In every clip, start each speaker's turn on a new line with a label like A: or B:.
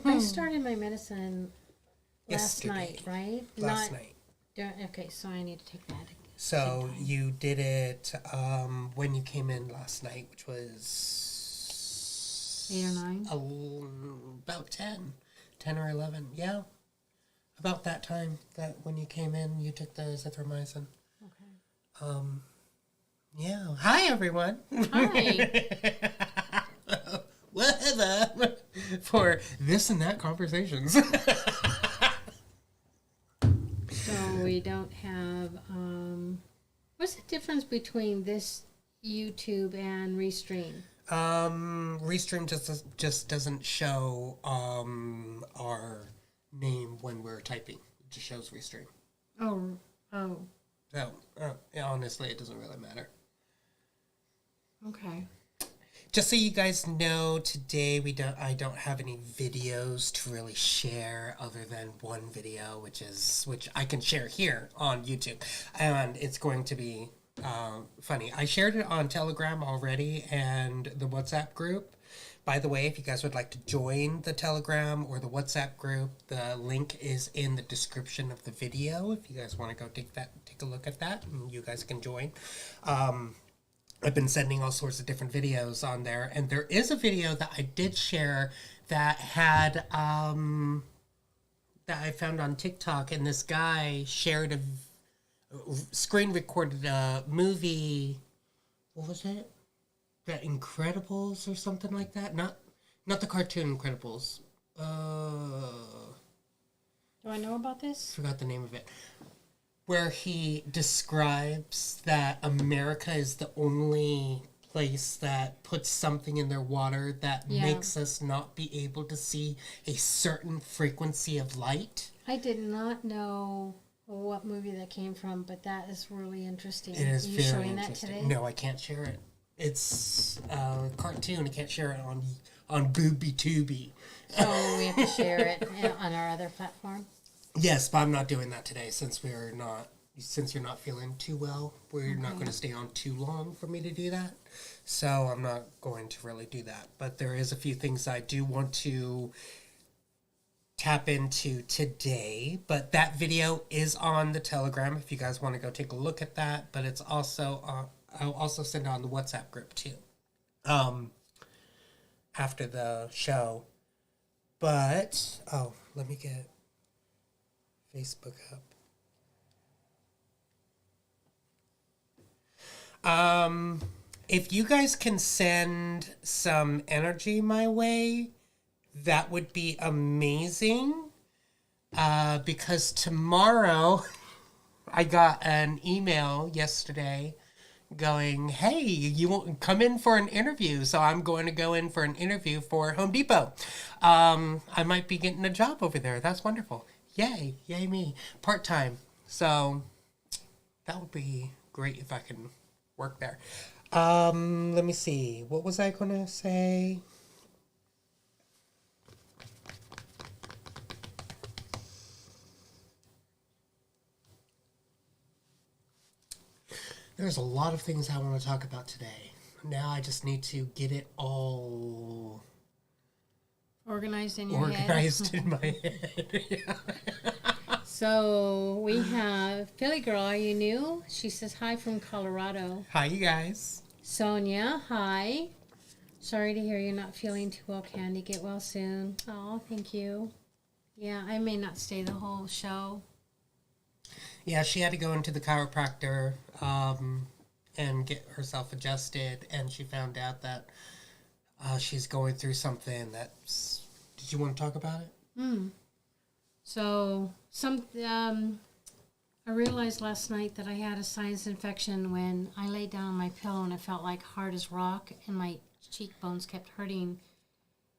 A: I started my medicine last
B: Yesterday.
A: night, right?
B: Last night.
A: Okay, so I need to take that.
B: So you did it when you came in last night, which was
A: 8 or 9?
B: About 10 or 11. Yeah, about that time. That when you came in, you took the azithromycin.
A: Okay.
B: Yeah. Hi, everyone.
A: Hi.
B: Whatever. For this and that conversations.
A: So we don't have. What's the difference between this YouTube and Restream?
B: Restream just doesn't show our name when we're typing. It just shows Restream.
A: Oh.
B: So honestly, it doesn't really matter.
A: Okay.
B: Just so you guys know, today I don't have any videos to really share other than one video, which I can share here on YouTube, and it's going to be funny. I shared it on Telegram already and the WhatsApp group. By the way, if you guys would like to join the Telegram or the WhatsApp group, the link is in the description of the video. If you guys want to go take a look at that, and you guys can join. I've been sending all sorts of different videos on there, and there is a video that I did share that had that I found on TikTok, and this guy shared screen recorded a movie. What was it? The Incredibles or something like that? Not the cartoon Incredibles.
A: Do I know about this?
B: Forgot the name of it. Where he describes that America is the only place that puts something in their water that makes us not be able to see a certain frequency of light.
A: I did not know what movie that came from, but that is really interesting.
B: It is very
A: showing
B: interesting.
A: That today?
B: No, I can't share it. It's a cartoon. I can't share it on Booby Tubi.
A: So we have to share it on our other platform?
B: Yes, but I'm not doing that today since you're not feeling too well. We're not going to stay on too long for me to do that. So I'm not going to really do that. But there is a few things I do want to tap into today. But that video is on the Telegram if you guys want to go take a look at that. But it's also I'll also send it on the WhatsApp group too. After the show. But let me get Facebook up. If you guys can send some energy my way, that would be amazing. Because tomorrow, I got an email yesterday going, hey, you won't come in for an interview. So I'm going to go in for an interview for Home Depot. I might be getting a job over there. That's wonderful. Yay me. Part-time. So that would be great if I can work there. Let me see. What was I going to say? There's a lot of things I want to talk about today. Now I just need to get it all
A: organized in your
B: organized in my head. Yeah.
A: So we have Philly Girl, are you new? She says hi from Colorado.
B: Hi, you guys.
A: Sonia, hi. Sorry to hear you're not feeling too well, Candy. Get well soon. Oh, thank you. Yeah, I may not stay the whole show.
B: Yeah, she had to go into the chiropractor and get herself adjusted, and she found out that she's going through something that's... Did you want to talk about it?
A: So, I realized last night that I had a sinus infection when I laid down on my pillow and it felt like hard as rock and my cheekbones kept hurting.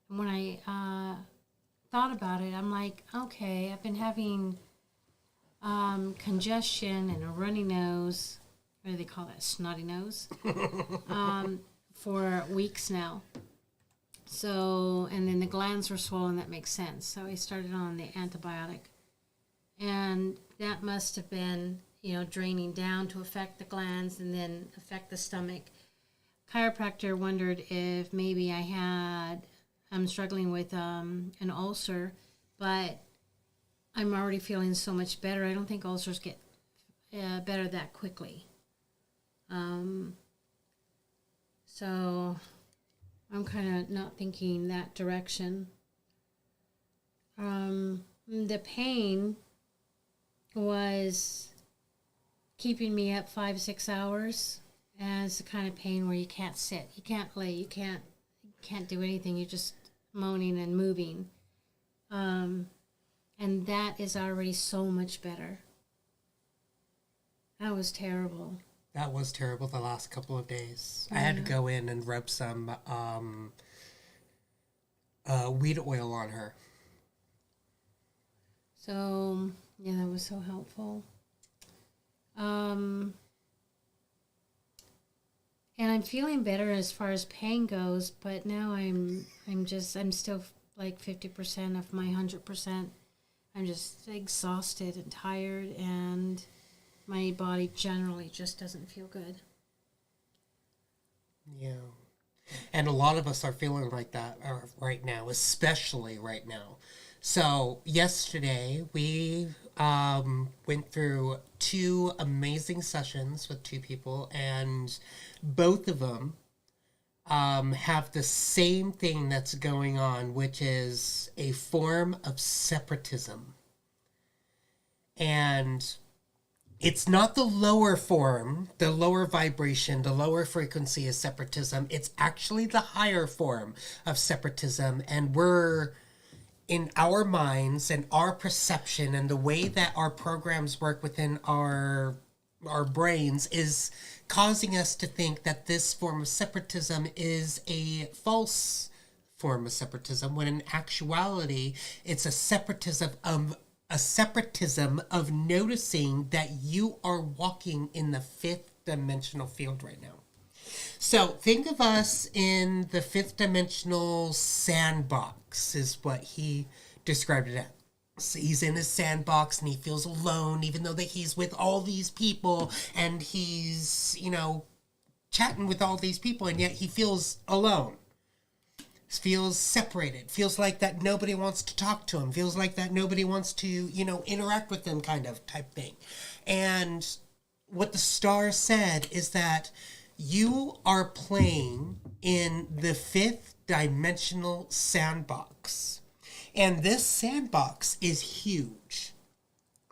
A: And when I thought about it, I'm like, okay, I've been having congestion and a runny nose, what do they call that, snotty nose, for weeks now. So, and then the glands were swollen, that makes sense. So I started on the antibiotic. And that must have been, draining down to affect the glands and then affect the stomach. Chiropractor wondered if maybe I had I'm struggling with an ulcer, but I'm already feeling so much better. I don't think ulcers get better that quickly. So I'm kind of not thinking that direction. The pain was keeping me up 5-6 hours, and it's the kind of pain where you can't sit, you can't lay, you can't do anything. You're just moaning and moving, and that is already so much better. That was terrible.
B: That was terrible the last couple of days. I had to go in and rub some weed oil on her.
A: So, yeah, that was so helpful. And I'm feeling better as far as pain goes, but now I'm still like 50% of my 100%. I'm just exhausted and tired, and my body generally just doesn't feel good.
B: Yeah. And a lot of us are feeling like that right now, especially right now. So yesterday we went through 2 amazing sessions with 2 people, and both of them have the same thing that's going on, which is a form of separatism. And it's not the lower form, the lower vibration, the lower frequency of separatism. It's actually the higher form of separatism. And we're, in our minds and our perception and the way that our programs work within our brains, is causing us to think that this form of separatism is a false form of separatism, when in actuality it's a separatism of noticing that you are walking in the 5th dimensional field right now. So think of us in the 5th dimensional sandbox, is what he described it as. So he's in his sandbox and he feels alone, even though that he's with all these people and he's, chatting with all these people, and yet he feels alone. Feels separated, feels like that nobody wants to talk to him, feels like that nobody wants to, interact with him, type thing. And what the star said is that you are playing in the 5th dimensional sandbox. And this sandbox is huge.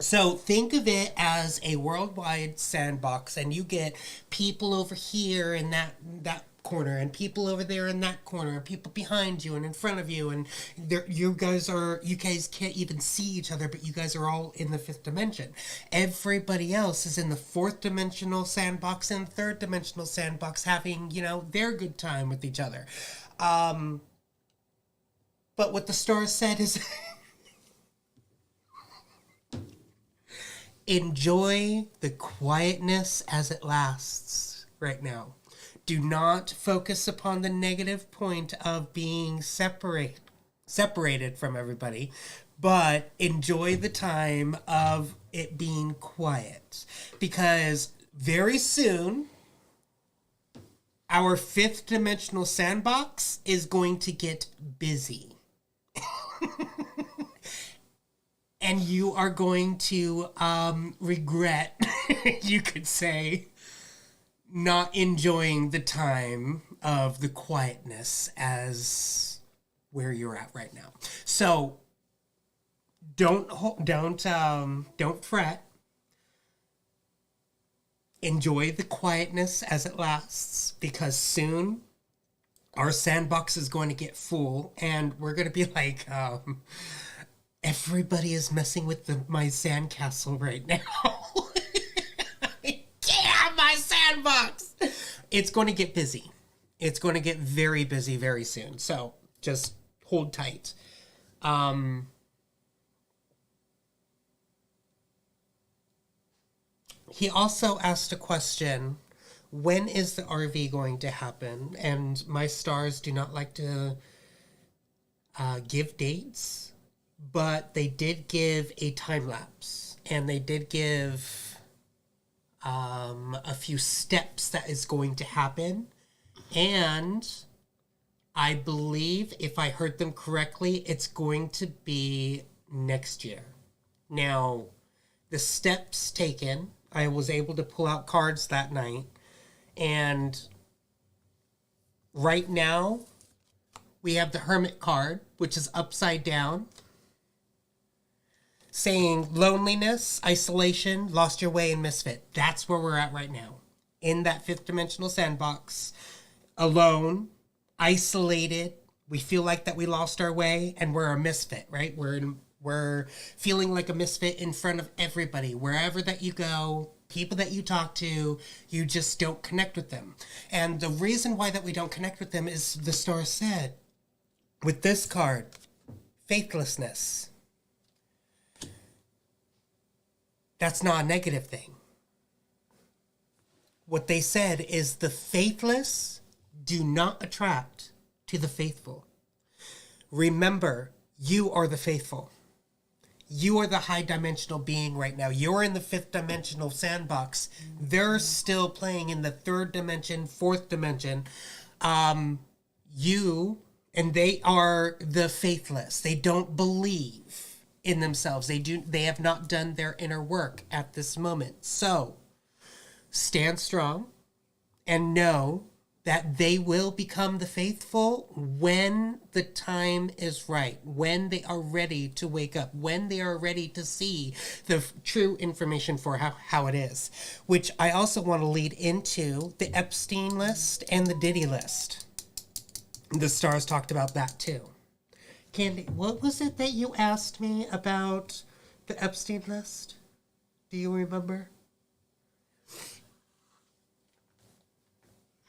B: So think of it as a worldwide sandbox, and you get people over here in that corner, and people over there in that corner, and people behind you and in front of you, and you guys can't even see each other, but you guys are all in the 5th dimension. Everybody else is in the 4th dimensional sandbox and 3rd dimensional sandbox, having their good time with each other. But what the stars said is enjoy the quietness as it lasts right now. Do not focus upon the negative point of being separated from everybody, but enjoy the time of it being quiet. Because very soon, our 5th dimensional sandbox is going to get busy. And you are going to regret, you could say, not enjoying the time of the quietness as where you're at right now. So don't fret. Enjoy the quietness as it lasts, because soon our sandbox is going to get full, and we're going to be like, everybody is messing with my sandcastle right now. Yeah, my sandbox. It's going to get busy. It's going to get very busy very soon. So just hold tight. He also asked a question, when is the RV going to happen? And my stars do not like to give dates, but they did give a time lapse, and they did give a few steps that is going to happen, and I believe, if I heard them correctly, it's going to be next year. Now, the steps taken, I was able to pull out cards that night, and right now, we have the Hermit card, which is upside down, saying loneliness, isolation, lost your way, and misfit. That's where we're at right now. In that fifth dimensional sandbox, alone, isolated, we feel like that we lost our way, and we're a misfit, right? We're feeling like a misfit in front of everybody. Wherever that you go, people that you talk to, you just don't connect with them. And the reason why that we don't connect with them is, the star said, with this card, faithlessness. That's not a negative thing. What they said is the faithless do not attract to the faithful. Remember, you are the faithful. You are the high dimensional being right now. You're in the fifth dimensional sandbox. They're still playing in the third dimension, fourth dimension. And they are the faithless. They don't believe in themselves. They have not done their inner work at this moment. So stand strong and know that they will become the faithful when the time is right, when they are ready to wake up, when they are ready to see the true information for how it is. Which I also want to lead into the Epstein list and the Diddy list. The stars talked about that too. Candy, what was it that you asked me about the Epstein list? Do you remember?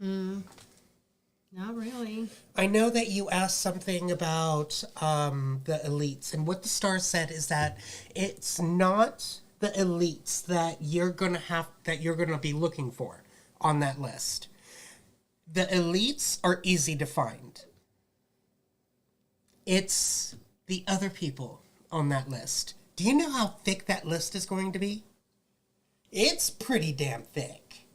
A: Not really.
B: I know that you asked something about the elites, and what the stars said is that it's not the elites that you're gonna be looking for on that list. The elites are easy to find. It's the other people on that list. Do you know how thick that list is going to be? It's pretty damn thick.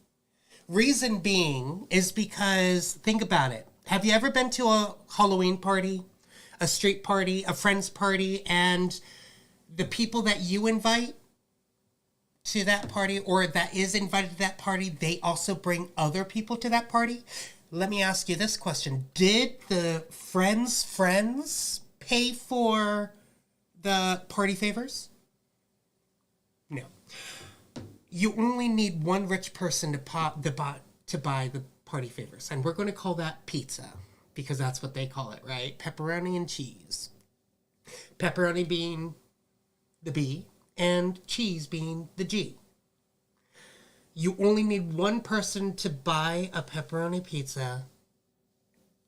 B: Reason being is because, think about it. Have you ever been to a Halloween party, a street party, a friend's party, and the people that you invite to that party, or that is invited to that party, they also bring other people to that party? Let me ask you this question. Did the friends pay for the party favors? No. You only need one rich person to buy the party favors. And we're going to call that pizza, because that's what they call it, right? Pepperoni and cheese. Pepperoni being the B and cheese being the G. You only need one person to buy a pepperoni pizza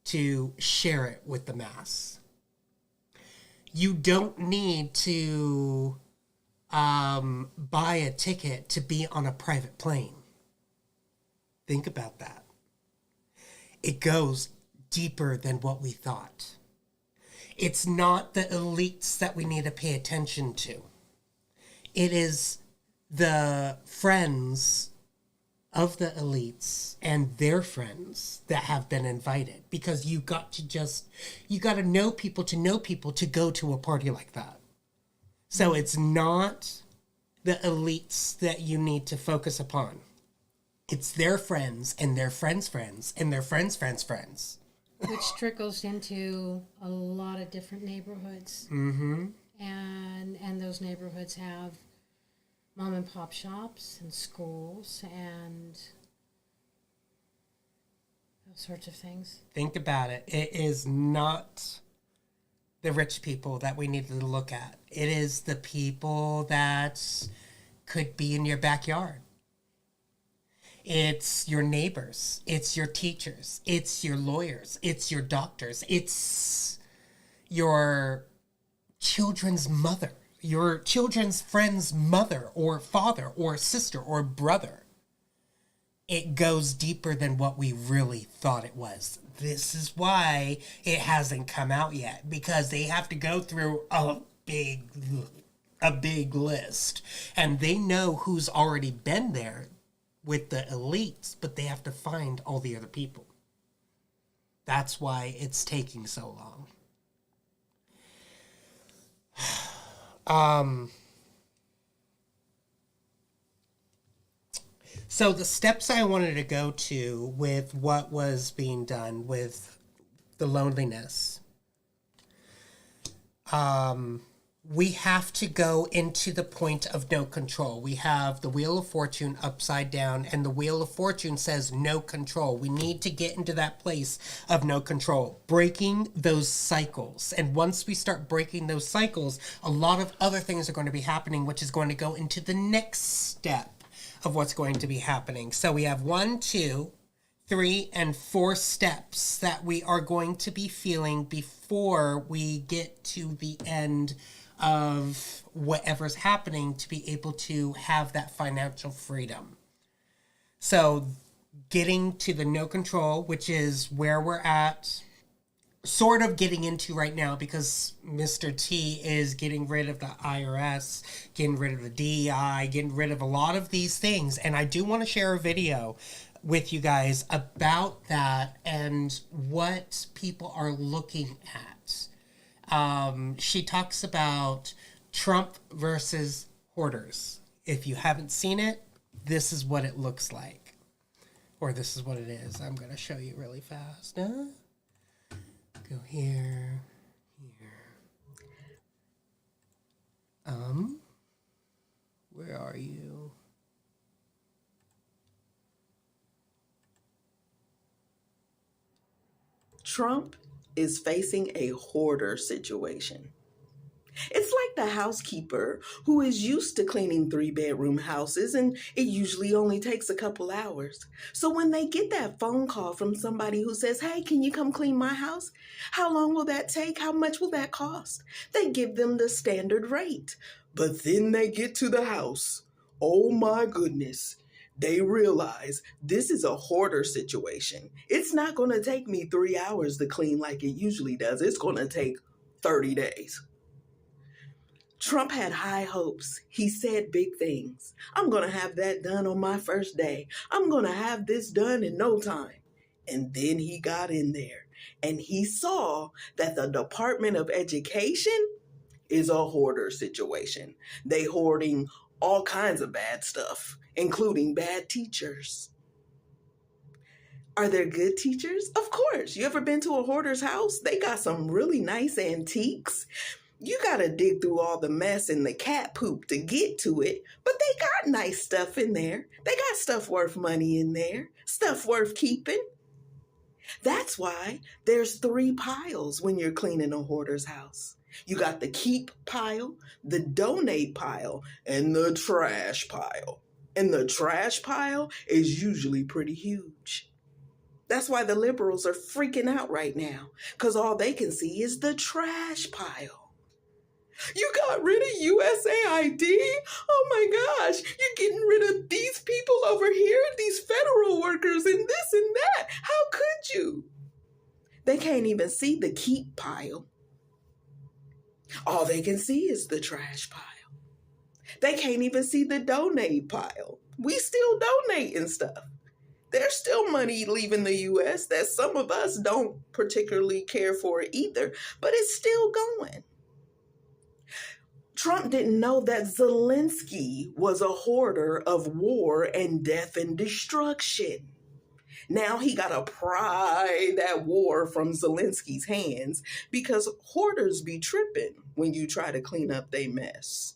B: to share it with the mass. You don't need to buy a ticket to be on a private plane. Think about that. It goes deeper than what we thought. It's not the elites that we need to pay attention to. It is the friends of the elites and their friends that have been invited, because you got to know people to go to a party like that. So it's not the elites that you need to focus upon. It's their friends and their friends' friends and their friends' friends' friends.
A: Which trickles into a lot of different neighborhoods.
B: Mm-hmm.
A: And those neighborhoods have mom and pop shops and schools and those sorts of things.
B: Think about it. It is not the rich people that we need to look at. It is the people that could be in your backyard. It's your neighbors. It's your teachers. It's your lawyers. It's your doctors. It's your children's mother. Your children's friend's mother or father or sister or brother. It goes deeper than what we really thought it was. This is why it hasn't come out yet, because they have to go through a big list, and they know who's already been there with the elites, but they have to find all the other people. That's why it's taking so long. So the steps I wanted to go to with what was being done with the loneliness, we have to go into the point of no control. We have the Wheel of Fortune upside down, and the Wheel of Fortune says no control. We need to get into that place of no control, breaking those cycles. And once we start breaking those cycles, a lot of other things are going to be happening, which is going to go into the next step of what's going to be happening. So we have 1, 2, 3, and 4 steps that we are going to be feeling before we get to the end of whatever's happening to be able to have that financial freedom. So getting to the no control, which is where we're at, sort of getting into right now, because Mr. T is getting rid of the IRS, getting rid of the DEI, getting rid of a lot of these things. And I do want to share a video with you guys about that and what people are looking at. She talks about Trump versus hoarders. If you haven't seen it, this is what it looks like. Or this is what it is. I'm going to show you really fast. Go here, here. Where are you?
C: Trump is facing a hoarder situation. It's like the housekeeper who is used to cleaning 3-bedroom houses, and it usually only takes a couple hours. So when they get that phone call from somebody who says, "Hey, can you come clean my house?" How long will that take? How much will that cost? They give them the standard rate. But then they get to the house. Oh my goodness. They realize this is a hoarder situation. It's not going to take me 3 hours to clean like it usually does. It's going to take 30 days. Trump had high hopes. He said big things. I'm going to have that done on my first day. I'm going to have this done in no time. And then he got in there and he saw that the Department of Education is a hoarder situation. They hoarding all kinds of bad stuff, including bad teachers. Are there good teachers? Of course. You ever been to a hoarder's house? They got some really nice antiques. You gotta dig through all the mess and the cat poop to get to it, but they got nice stuff in there. They got stuff worth money in there, stuff worth keeping. That's why there's 3 piles when you're cleaning a hoarder's house. You got the keep pile, the donate pile, and the trash pile. And the trash pile is usually pretty huge. That's why the liberals are freaking out right now, because all they can see is the trash pile. You got rid of USAID? Oh my gosh, you're getting rid of these people over here, these federal workers, and this and that. How could you? They can't even see the keep pile. All they can see is the trash pile. They can't even see the donate pile. We still donating stuff. There's still money leaving the U.S. that some of us don't particularly care for either, but it's still going. Trump didn't know that Zelensky was a hoarder of war and death and destruction. Now he got to pry that war from Zelensky's hands because hoarders be tripping when you try to clean up their mess.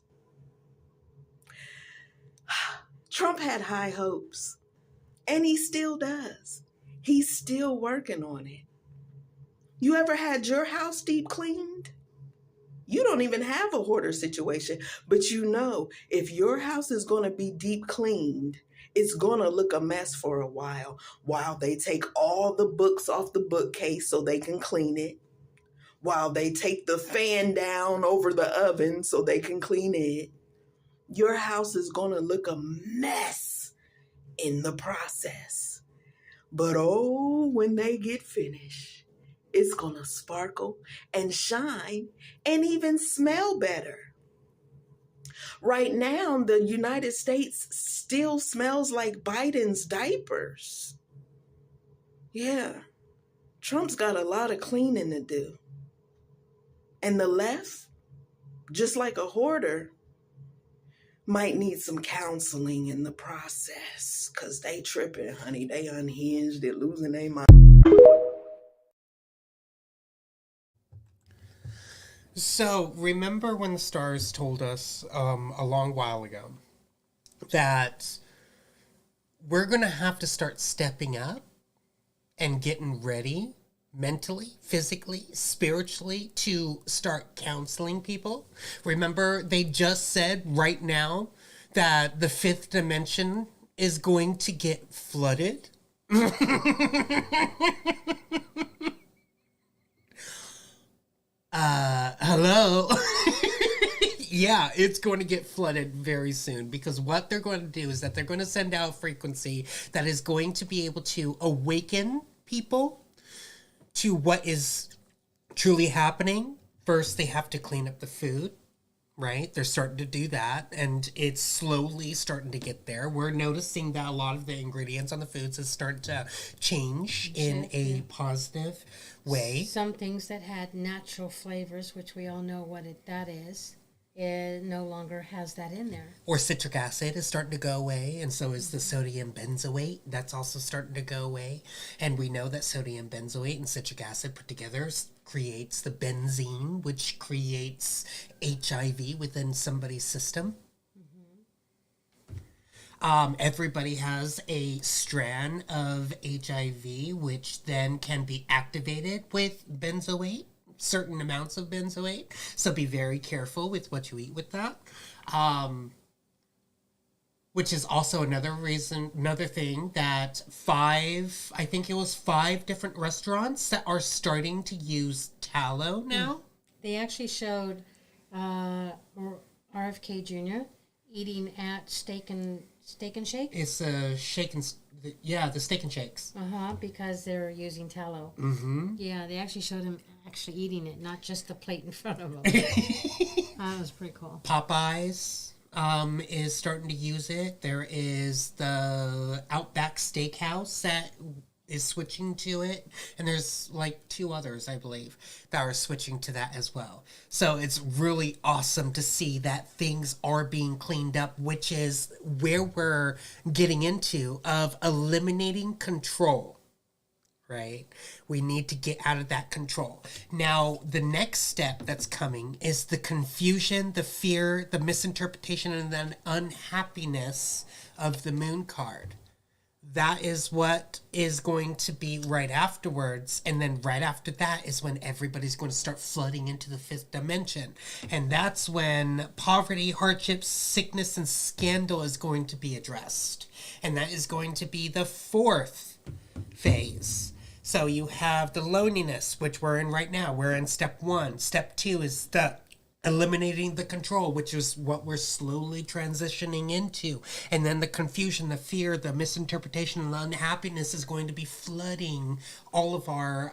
C: Trump had high hopes, and he still does. He's still working on it. You ever had your house deep cleaned? You don't even have a hoarder situation, but you know if your house is going to be deep cleaned, it's going to look a mess for a while they take all the books off the bookcase so they can clean it, while they take the fan down over the oven so they can clean it. Your house is going to look a mess in the process. But oh, when they get finished, it's going to sparkle and shine and even smell better. Right now, the United States still smells like Biden's diapers. Yeah. Trump's got a lot of cleaning to do. And the left, just like a hoarder, might need some counseling in the process, because they tripping, honey. They unhinged. They're losing their mind.
B: So, remember when the stars told us a long while ago that we're going to have to start stepping up and getting ready mentally, physically, spiritually to start counseling people? Remember, they just said right now that the fifth dimension is going to get flooded? Hello? Yeah, it's going to get flooded very soon, because what they're going to do is that they're going to send out a frequency that is going to be able to awaken people to what is truly happening. First, they have to clean up the food, right? They're starting to do that, and it's slowly starting to get there. We're noticing that a lot of the ingredients on the foods is starting to change in a positive way.
A: Some things that had natural flavors, which we all know what that is, it no longer has that in there.
B: Or citric acid is starting to go away, and so is the sodium benzoate. That's also starting to go away. And we know that sodium benzoate and citric acid put together creates the benzene, which creates HIV within somebody's system. Everybody has a strand of HIV, which then can be activated with benzoate, certain amounts of benzoate. So be very careful with what you eat with that. Which is also another thing that I think it was 5 different restaurants that are starting to use tallow now.
A: They actually showed RFK Jr. eating at Steak and Shake.
B: It's the Steak and Shakes.
A: Because they're using tallow.
B: Mm-hmm.
A: Yeah, they actually showed him actually eating it, not just the plate in front of him. That was pretty cool.
B: Popeyes is starting to use it. There is the Outback Steakhouse that is switching to it, and there's like 2 others, I believe, that are switching to that as well. So it's really awesome to see that things are being cleaned up, which is where we're getting into of eliminating control. Right? We need to get out of that control. Now, the next step that's coming is the confusion, the fear, the misinterpretation, and the unhappiness of the moon card. That is what is going to be right afterwards. And then right after that is when everybody's going to start flooding into the 5th dimension. And that's when poverty, hardship, sickness, and scandal is going to be addressed. And that is going to be the 4th phase. So you have the loneliness, which we're in right now. We're in step 1. Step 2 is the eliminating the control, which is what we're slowly transitioning into. And then the confusion, the fear, the misinterpretation, and the unhappiness is going to be flooding all of our,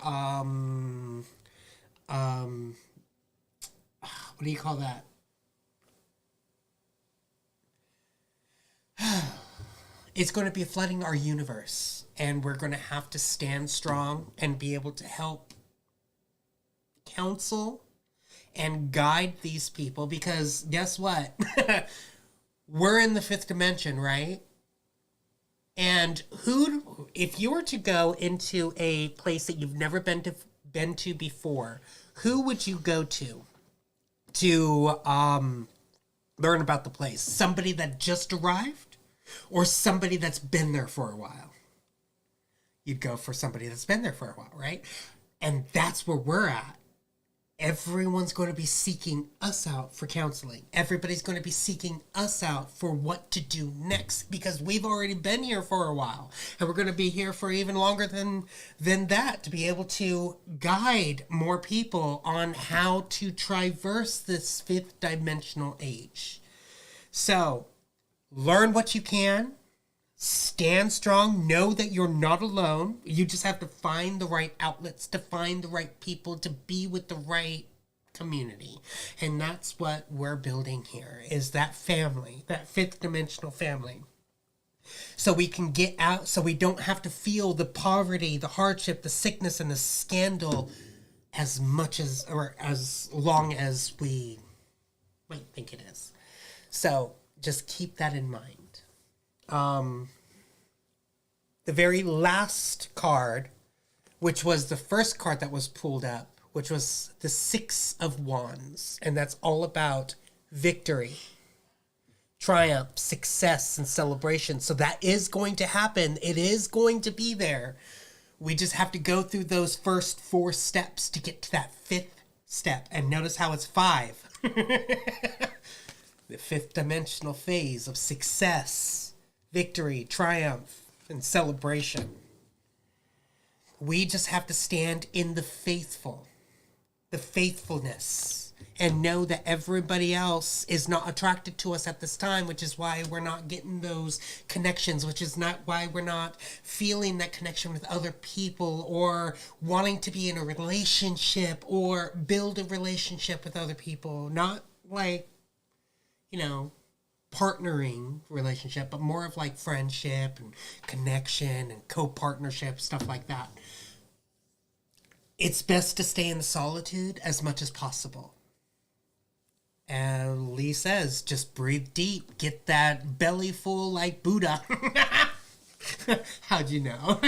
B: what do you call that? It's going to be flooding our universe. And we're going to have to stand strong and be able to help counsel and guide these people, because guess what? We're in the 5th dimension, right? And if you were to go into a place that you've never been to before, who would you go to learn about the place? Somebody that just arrived, or somebody that's been there for a while? You'd go for somebody that's been there for a while, right? And that's where we're at. Everyone's going to be seeking us out for counseling. Everybody's going to be seeking us out for what to do next, because we've already been here for a while. And we're going to be here for even longer than that, to be able to guide more people on how to traverse this 5th dimensional age. So, learn what you can. Stand strong. Know that you're not alone. You just have to find the right outlets, to find the right people, to be with the right community. And that's what we're building here, is that family, that 5th dimensional family. so we can get out, so we don't have to feel the poverty, the hardship, the sickness, and the scandal as much as, or as long as we might think it is. So just keep that in mind. The very last card, which was the first card that was pulled up, which was the Six of Wands, and that's all about victory, triumph, success, and celebration. So that is going to happen. It is going to be there. We just have to go through those first 4 steps to get to that 5th step. And notice how it's 5. The 5th dimensional phase of success, victory, triumph, and celebration. We just have to stand in the faithful, the faithfulness, and know that everybody else is not attracted to us at this time, which is why we're not getting those connections, which is not why we're not feeling that connection with other people or wanting to be in a relationship or build a relationship with other people. Not like, partnering relationship, but more of like friendship and connection and co-partnership, stuff like that. It's best to stay in the solitude as much as possible. And Lee says, just breathe deep, get that belly full like Buddha. How'd you know?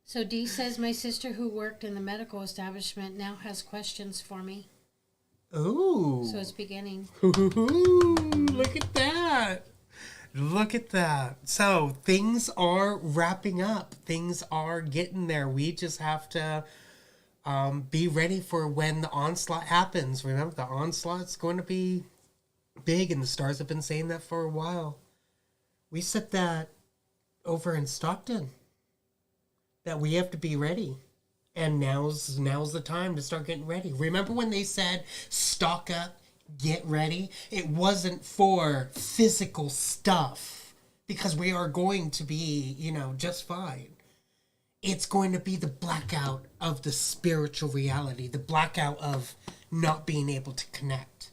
A: So Dee says, my sister who worked in the medical establishment now has questions for me.
B: Ooh.
A: So it's beginning.
B: Ooh, look at that. Look at that. So things are wrapping up. Things are getting there. We just have to be ready for when the onslaught happens. Remember, the onslaught's going to be big, and the stars have been saying that for a while. We said that over in Stockton, that we have to be ready. And now's the time to start getting ready. Remember when they said, stock up, get ready? It wasn't for physical stuff, because we are going to be, just fine. It's going to be the blackout of the spiritual reality, the blackout of not being able to connect,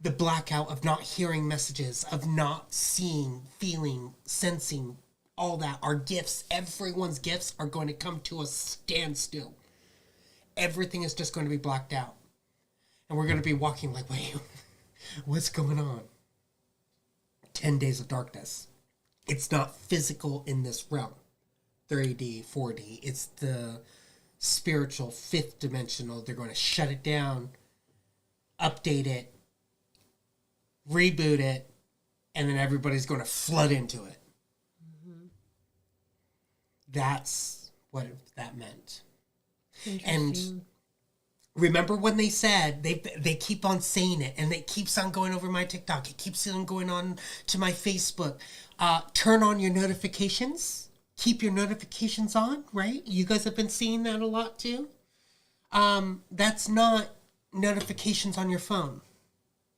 B: the blackout of not hearing messages, of not seeing, feeling, sensing, all that. Our gifts, everyone's gifts are going to come to a standstill. Everything is just going to be blacked out. And we're going to be walking like, wait, what's going on? 10 days of darkness. It's not physical in this realm. 3D, 4D. It's the spiritual, 5th dimensional. They're going to shut it down, update it, reboot it, and then everybody's going to flood into it. That's what that meant. And remember when they said, they keep on saying it, and it keeps on going over my TikTok. It keeps on going on to my Facebook. Turn on your notifications. Keep your notifications on, right? You guys have been seeing that a lot too. That's not notifications on your phone.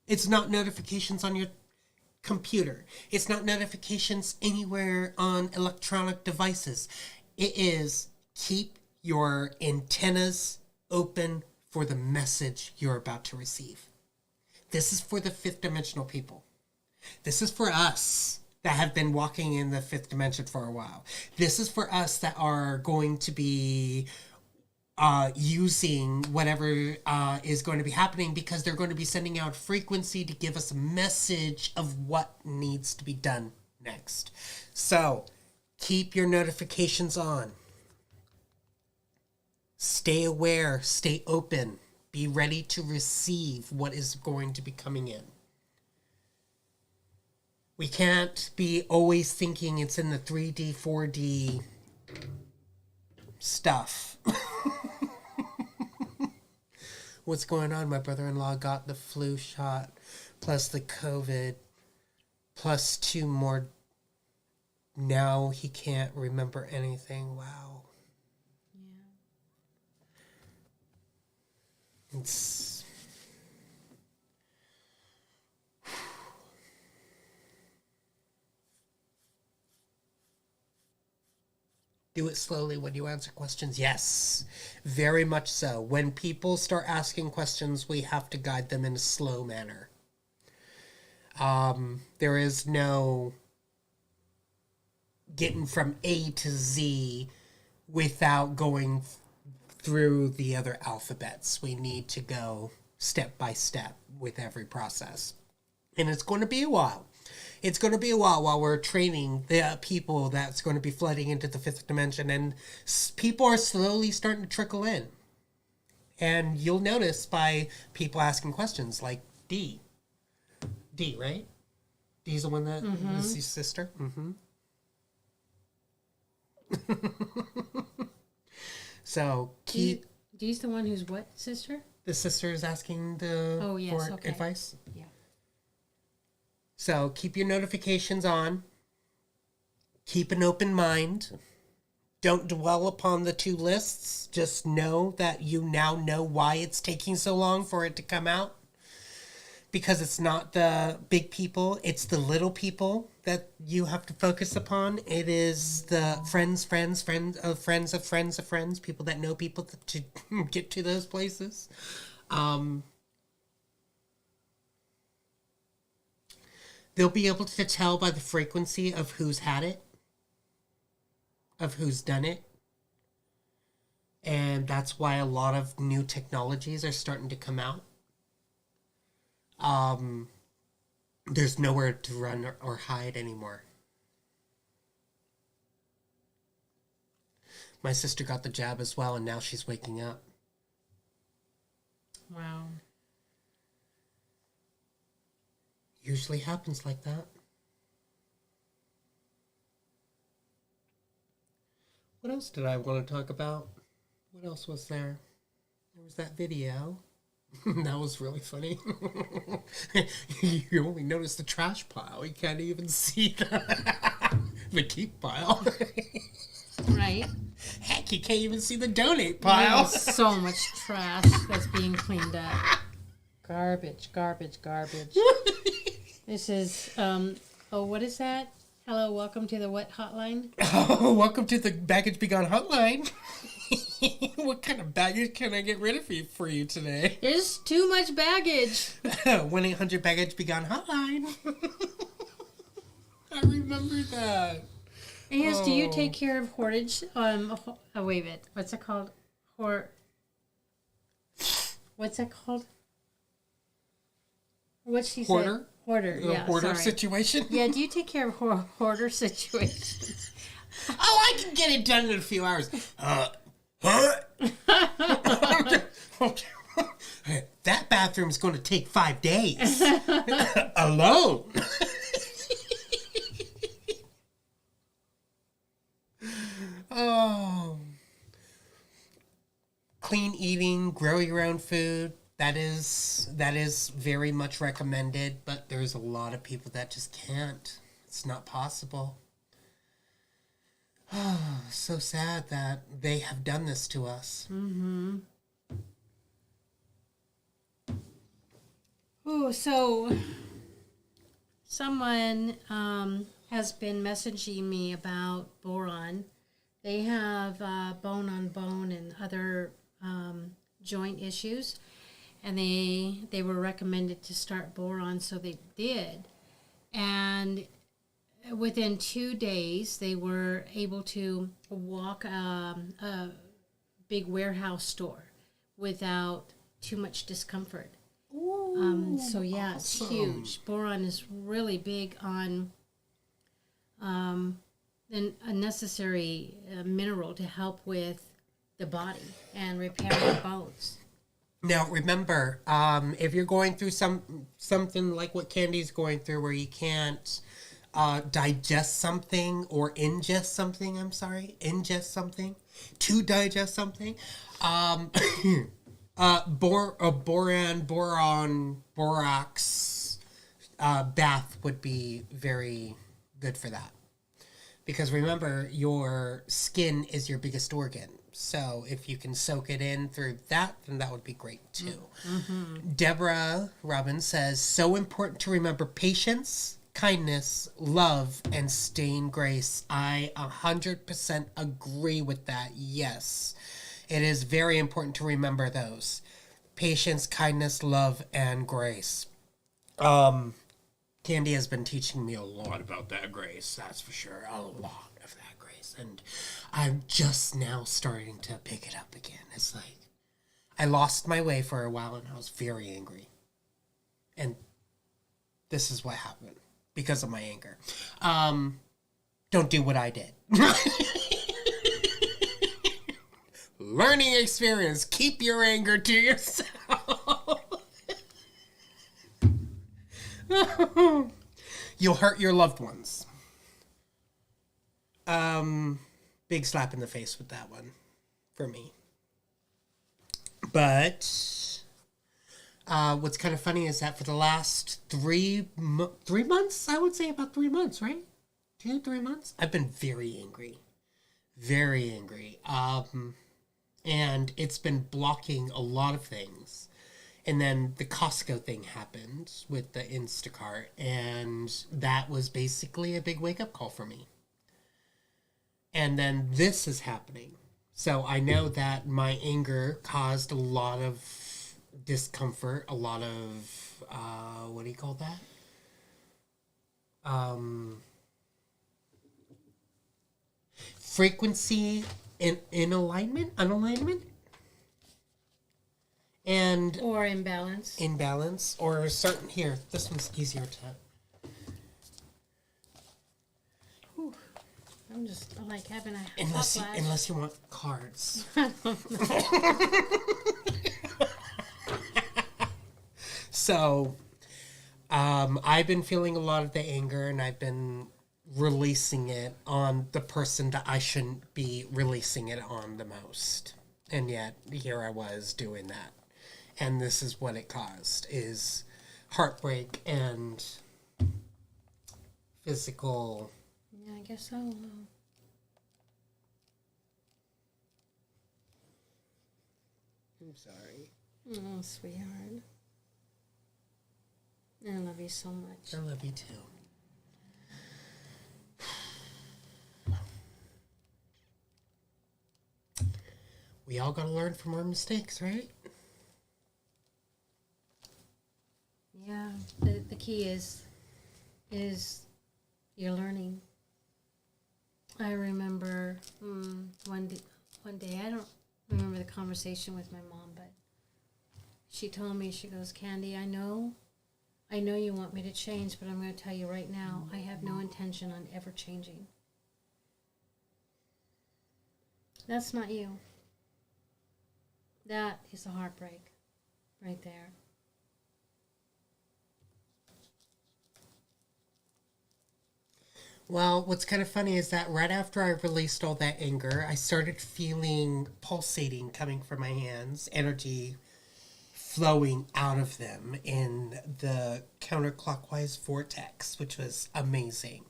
B: It's not notifications on your computer. It's not notifications anywhere on electronic devices. It is keep your antennas open for the message you're about to receive. This is for the 5th dimensional people. This is for us that have been walking in the 5th dimension for a while. This is for us that are going to be using whatever is going to be happening, because they're going to be sending out frequency to give us a message of what needs to be done next. So keep your notifications on. Stay aware, stay open, be ready to receive what is going to be coming in. We can't be always thinking it's in the 3D, 4D stuff. What's going on? My brother-in-law got the flu shot, plus the COVID, plus 2 more. Now he can't remember anything. Wow. Yeah. It's... Do it slowly when you answer questions. Yes, very much so. When people start asking questions, we have to guide them in a slow manner. There is no getting from A to Z without going through the other alphabets. We need to go step by step with every process. And it's going to be a while. It's going to be a while we're training the people that's going to be flooding into the fifth dimension. And people are slowly starting to trickle in. And you'll notice by people asking questions like D. D, right? D's the one that is his sister? Mm-hmm. So, keep...
A: Dee's the one who's what, sister?
B: The sister is asking for advice?
A: Yeah.
B: So, keep your notifications on. Keep an open mind. Don't dwell upon the two lists. Just know that you now know why it's taking so long for it to come out. Because it's not the big people, it's the little people that you have to focus upon. It is the friends of friends, people that know people to get to those places. They'll be able to tell by the frequency of who's had it, of who's done it. And that's why a lot of new technologies are starting to come out. There's nowhere to run or hide anymore. My sister got the jab as well, and now she's waking up.
A: Wow.
B: Usually happens like that. What else did I want to talk about? What else was there? There was that video. That was really funny. You only notice the trash pile. You can't even see the keep pile.
A: Right.
B: Heck, you can't even see the donate pile.
A: There's so much trash that's being cleaned up. Garbage. This is, what is that? Hello, welcome to the what hotline?
B: Oh, welcome to the Baggage Be Gone hotline. What kind of baggage can I get rid of for you today?
A: There's too much baggage.
B: 1-800-BAGGAGE-BE-GONE hotline. I remember that.
A: Yes, do you take care of hoardage? Wait a minute. What's it called? What's that called? What's she
B: Hoarder?
A: say? Hoarder, yeah.
B: Hoarder situation?
A: Yeah, do you take care of hoarder situations?
B: Oh, I can get it done in a few hours. That bathroom's going to take 5 days. Alone. Oh. Clean eating, grow your own food. That is very much recommended, but there's a lot of people that just can't. It's not possible. Oh, so sad that they have done this to us.
A: Mm-hmm. Oh, so someone has been messaging me about boron. They have bone on bone and other joint issues, and they were recommended to start boron, so they did. And within 2 days, they were able to walk a big warehouse store without too much discomfort. So yeah, it's huge. Boron is really big on a necessary mineral to help with the body and repairing bones.
B: Now, remember, if you're going through something like what Candy's going through, where you can't digest something or ingest something, to digest something, borax bath would be very good for that. Because remember, your skin is your biggest organ. So if you can soak it in through that, then that would be great too. Mm-hmm. Deborah Robbins says, so important to remember patience, kindness, love, and staying grace. I 100% agree with that. Yes, it is very important to remember those. Patience, kindness, love, and grace. Candy has been teaching me a lot about that grace, that's for sure. A lot of that grace. And I'm just now starting to pick it up again. It's like, I lost my way for a while and I was very angry. And this is what happened because of my anger. Don't do what I did. Learning experience. Keep your anger to yourself. You'll hurt your loved ones. Big slap in the face with that one for me. But what's kind of funny is that for the last 3 months, I would say about 3 months, right? 2-3 months, I've been very angry. Very angry. And it's been blocking a lot of things. And then the Costco thing happened with the Instacart, and that was basically a big wake-up call for me. And then this is happening. So I know that my anger caused a lot of discomfort, a lot of, what do you call that? Frequency in unalignment? And
A: or imbalance,
B: or certain here. This one's easier to.
A: Whew. I'm just like having a
B: unless you want cards. So, I've been feeling a lot of the anger, and I've been releasing it on the person that I shouldn't be releasing it on the most, and yet here I was doing that. And this is what it caused, is heartbreak and physical.
A: Yeah, I guess so.
B: I'm sorry.
A: Oh, sweetheart. I love you so much.
B: I love you too. We all gotta learn from our mistakes, right?
A: Yeah, the key is you're learning. I remember one day, I don't remember the conversation with my mom, but she told me, she goes, Candy, I know you want me to change, but I'm going to tell you right now, I have no intention on ever changing. That's not you. That is a heartbreak right there.
B: Well, what's kind of funny is that right after I released all that anger, I started feeling pulsating coming from my hands, energy flowing out of them in the counterclockwise vortex, which was amazing.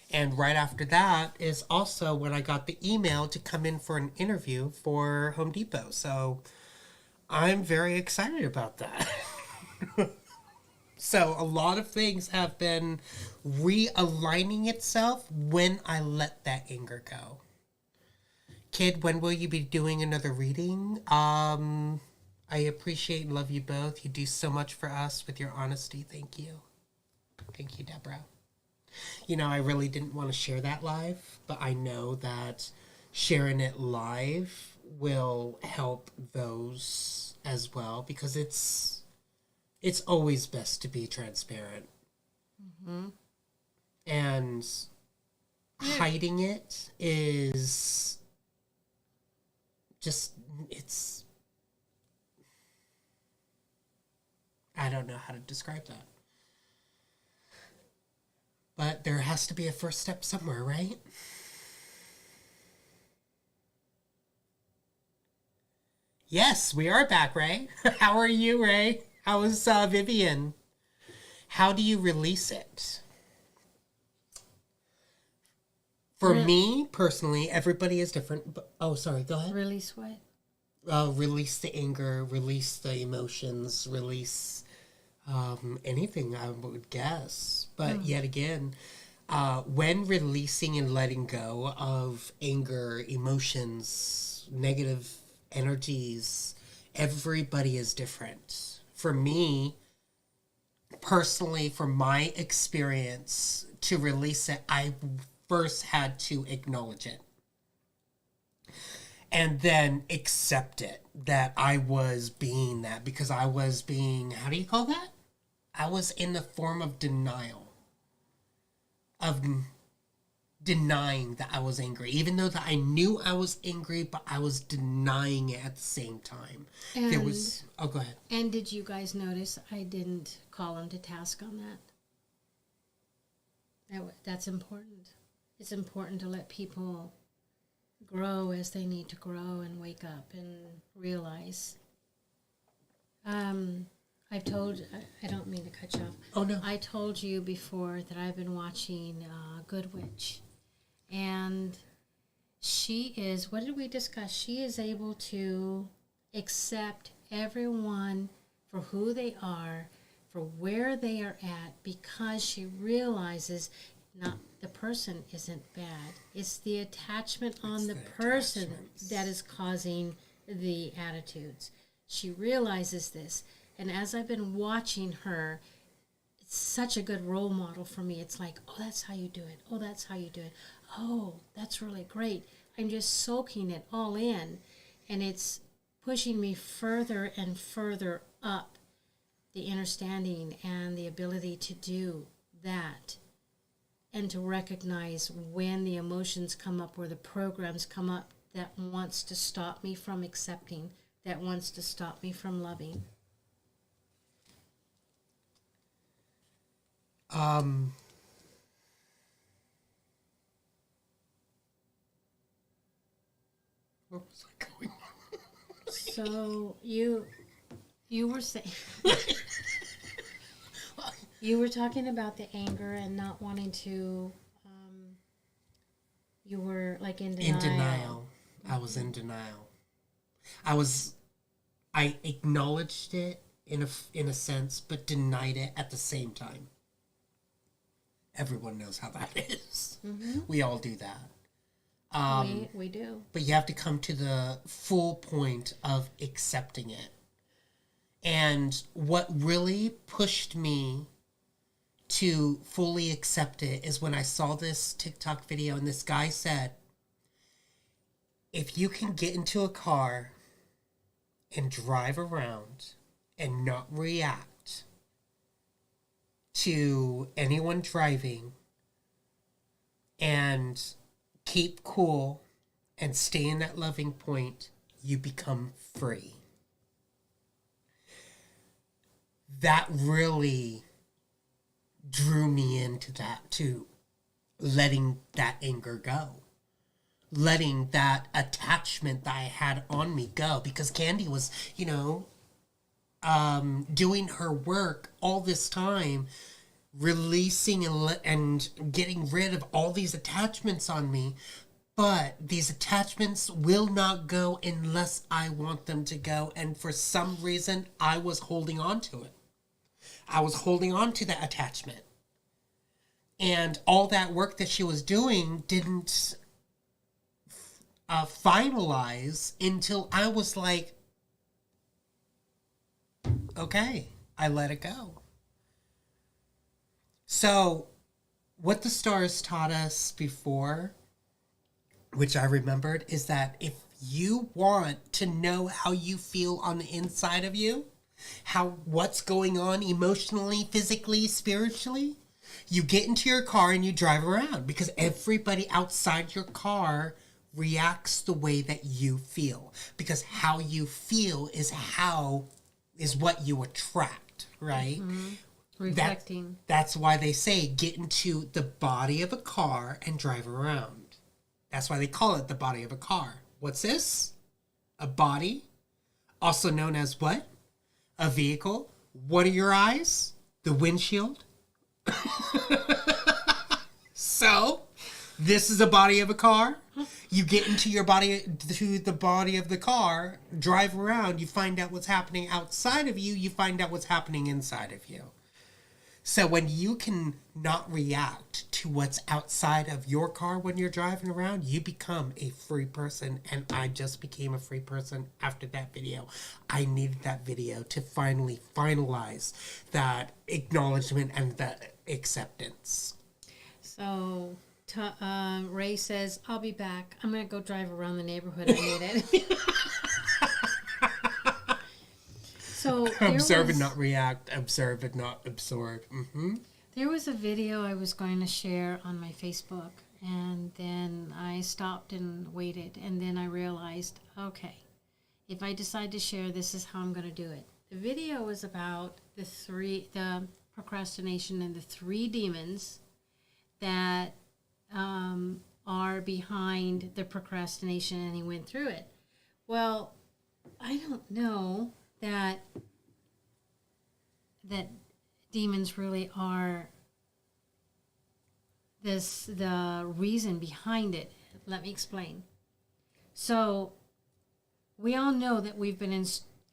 B: And right after that is also when I got the email to come in for an interview for Home Depot. So I'm very excited about that. So a lot of things have been realigning itself when I let that anger go. Kidd, when will you be doing another reading? I appreciate and love you both. You do so much for us with your honesty. Thank you. Thank you, Deborah. You know, I really didn't want to share that live, but I know that sharing it live will help those as well, because it's always best to be transparent. Mm-hmm. And hiding it is just, I don't know how to describe that. But there has to be a first step somewhere, right? Yes, we are back, Ray. How are you, Ray? How is Vivian? How do you release it? For me, personally, everybody is different. But, oh, sorry, go ahead.
A: Release what?
B: Release the anger, release the emotions, release anything, I would guess. But yet again, when releasing and letting go of anger, emotions, negative energies, everybody is different. For me, personally, from my experience, to release it, I first had to acknowledge it. And then accept it, that I was being that, because I was being, how do you call that? I was in the form of denial. Of denying that I was angry. Even though that I knew I was angry, but I was denying it at the same time.
A: And,
B: There was, oh, go ahead.
A: And did you guys notice I didn't call him to task on that? That's important. It's important to let people grow as they need to grow and wake up and realize. I've told, I don't mean to cut you off.
B: Oh, no.
A: I told you before that I've been watching Good Witch. And she is, what did we discuss? She is able to accept everyone for who they are, for where they are at, because she realizes not the person isn't bad. It's the attachment on the person that is causing the attitudes. She realizes this. And as I've been watching her, it's such a good role model for me. It's like, oh, that's how you do it. Oh, that's how you do it. Oh, that's really great. I'm just soaking it all in. And it's pushing me further and further up the understanding and the ability to do that. And to recognize when the emotions come up or the programs come up that wants to stop me from accepting, that wants to stop me from loving.
B: What was I going on?
A: So you were saying you were talking about the anger and not wanting to. You were like in denial.
B: In denial. I was in denial. I acknowledged it in a sense, but denied it at the same time. Everyone knows how that is. Mm-hmm. We all do that.
A: We do.
B: But you have to come to the full point of accepting it. And what really pushed me to fully accept it is when I saw this TikTok video and this guy said, if you can get into a car and drive around and not react to anyone driving and keep cool and stay in that loving point, you become free. That really drew me into that too. Letting that anger go. Letting that attachment that I had on me go. Because Candi was, doing her work all this time, releasing and getting rid of all these attachments on me. But these attachments will not go unless I want them to go. And for some reason, I was holding on to it. I was holding on to that attachment. And all that work that she was doing didn't finalize until I was like, okay, I let it go. So, what the stars taught us before, which I remembered, is that if you want to know how you feel on the inside of you, what's going on emotionally, physically, spiritually, you get into your car and you drive around, because everybody outside your car reacts the way that you feel, because how you feel is what you attract, right? Mm-hmm.
A: Reflecting.
B: That's why they say get into the body of a car and drive around. That's why they call it the body of a car. What's this? A body, also known as what? A vehicle. What are your eyes? The windshield. So, this is a body of a car. You get into the body of the car, drive around, you find out what's happening outside of you, you find out what's happening inside of you. So when you can not react to what's outside of your car when you're driving around, you become a free person. And I just became a free person after that video. I needed that video to finally finalize that acknowledgement and that acceptance.
A: So Ray says, I'll be back. I'm going to go drive around the neighborhood. I need it. So
B: Observe and not react. Observe and not absorb. Mm-hmm.
A: There was a video I was going to share on my Facebook, and then I stopped and waited, and then I realized, okay, if I decide to share, this is how I'm going to do it. The video was about the procrastination and the 3 demons that are behind the procrastination, and he went through it. Well, I don't know that demons really are the reason behind it. Let me explain. So we all know that we've been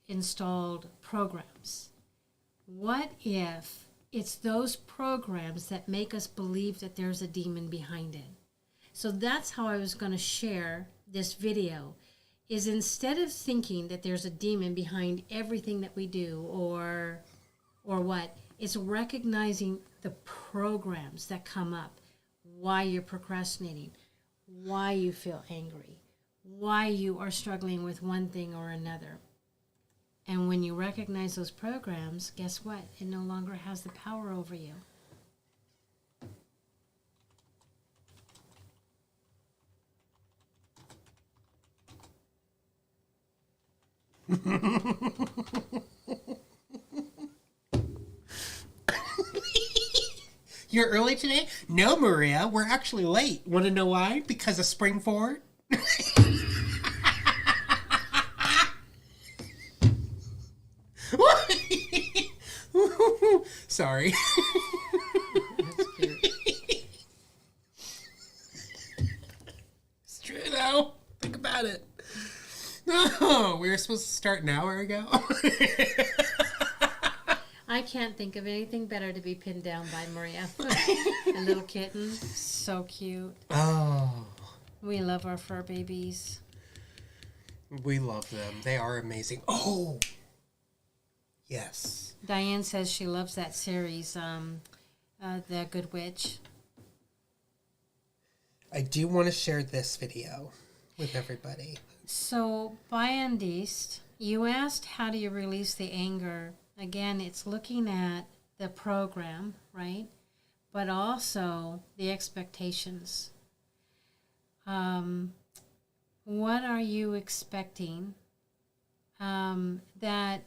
A: installed programs. What if it's those programs that make us believe that there's a demon behind it? So that's how I was going to share this video, is instead of thinking that there's a demon behind everything that we do or what, it's recognizing the programs that come up, why you're procrastinating, why you feel angry, why you are struggling with one thing or another. And when you recognize those programs, guess what? It no longer has the power over you.
B: You're early today? No, Maria, we're actually late. Want to know why? Because of spring forward? Sorry.
A: That's cute.
B: It's true though. Think about it. Oh, we were supposed to start an hour ago.
A: I can't think of anything better to be pinned down by Maria. A little kitten. So cute.
B: Oh.
A: We love our fur babies.
B: We love them. They are amazing. Oh. Yes.
A: Diane says she loves that series, The Good Witch.
B: I do want to share this video with everybody.
A: So, Biandist, you asked how do you release the anger. Again, it's looking at the program, right? But also the expectations. What are you expecting that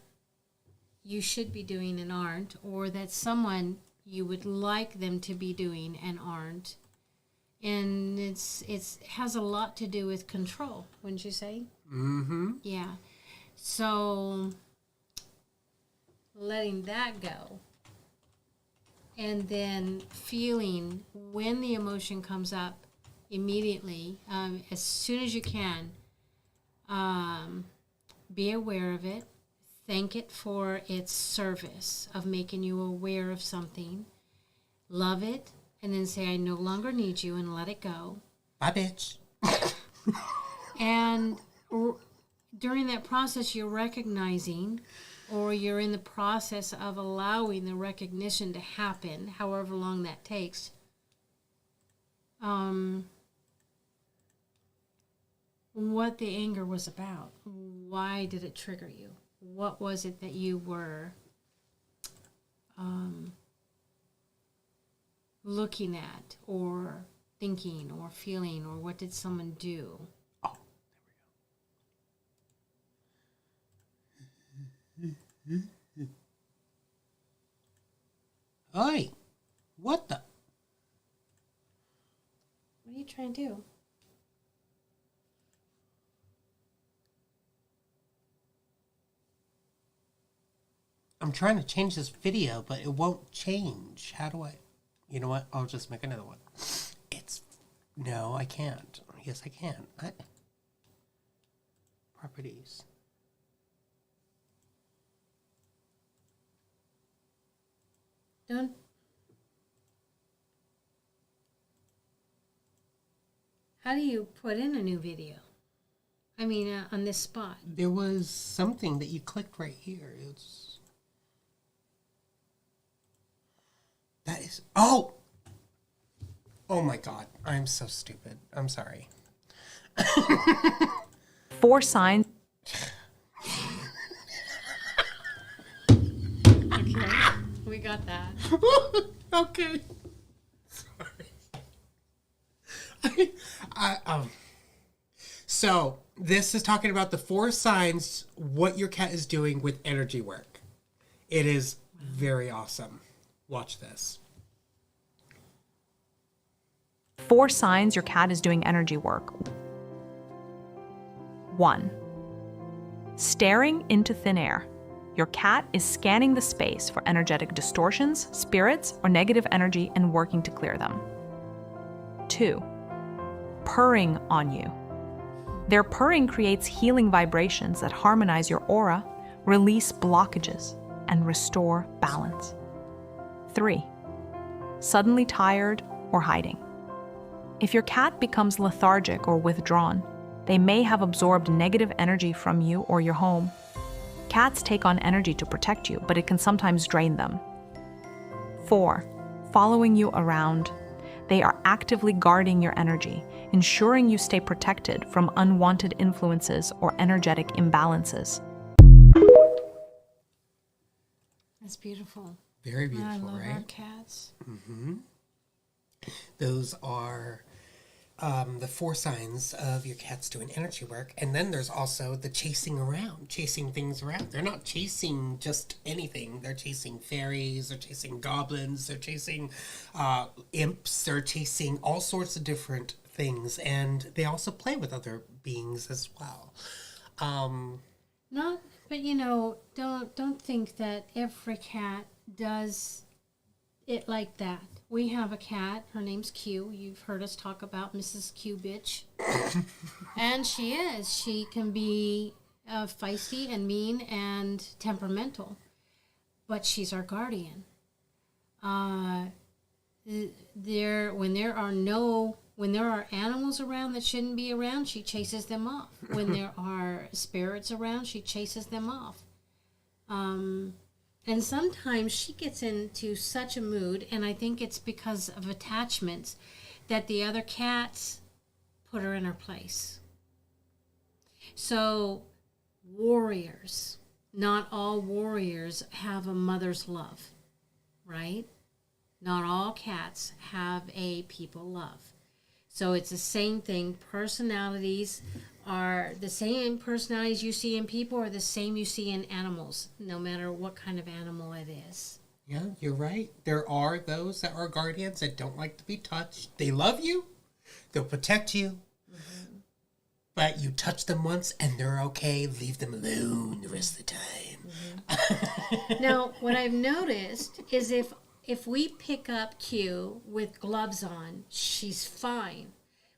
A: you should be doing and aren't, or that someone you would like them to be doing and aren't? And it has a lot to do with control, wouldn't you say?
B: Mm-hmm.
A: Yeah. So letting that go, and then feeling when the emotion comes up immediately, as soon as you can, be aware of it, thank it for its service of making you aware of something, love it, and then say, I no longer need you, and let it go.
B: Bye, bitch.
A: And during that process, you're recognizing, or you're in the process of allowing the recognition to happen, however long that takes. What the anger was about. Why did it trigger you? What was it that you were looking at, or thinking, or feeling, or what did someone do?
B: Oh, there we go. Oi, what the?
A: What are you trying to do?
B: I'm trying to change this video, but it won't change. How do I? You know what? I'll just make another one. No, I can't. Yes, I can. What? Properties.
A: Don't How do you put in a new video? I mean, on this spot.
B: There was something that you clicked right here. That is... Oh! Oh my God. I'm so stupid. I'm sorry.
D: 4 signs.
A: Okay, we got that.
B: Okay. Sorry. So, this is talking about the 4 signs what your cat is doing with energy work. It is very awesome. Watch this.
D: 4 signs your cat is doing energy work. 1. Staring into thin air. Your cat is scanning the space for energetic distortions, spirits, or negative energy and working to clear them. 2. Purring on you. Their purring creates healing vibrations that harmonize your aura, release blockages, and restore balance. 3. Suddenly tired or hiding. If your cat becomes lethargic or withdrawn, they may have absorbed negative energy from you or your home. Cats take on energy to protect you, but it can sometimes drain them. 4. Following you around. They are actively guarding your energy, ensuring you stay protected from unwanted influences or energetic imbalances.
A: That's beautiful.
B: Very beautiful,
A: I love
B: right?
A: our cats.
B: Those are the 4 signs of your cat's doing energy work. And then there's also the chasing around, chasing things around. They're not chasing just anything. They're chasing fairies, they're chasing goblins, they're chasing imps, they're chasing all sorts of different things. And they also play with other beings as well.
A: But don't think that every cat does it like that. We have a cat. Her name's Q. You've heard us talk about Mrs. Q bitch. And she is. She can be feisty and mean and temperamental. But she's our guardian. When there are animals around that shouldn't be around, she chases them off. When there are spirits around, she chases them off. And sometimes she gets into such a mood, and I think it's because of attachments, that the other cats put her in her place. So, warriors, not all warriors have a mother's love, right? Not all cats have a people love. So it's the same thing. Personalities are the same personalities you see in people or the same you see in animals, no matter what kind of animal it is.
B: Yeah, you're right. There are those that are guardians that don't like to be touched. They love you. They'll protect you. Mm-hmm. But you touch them once and they're okay. Leave them alone the rest of the time.
A: Mm-hmm. Now, what I've noticed is if we pick up Q with gloves on, she's fine.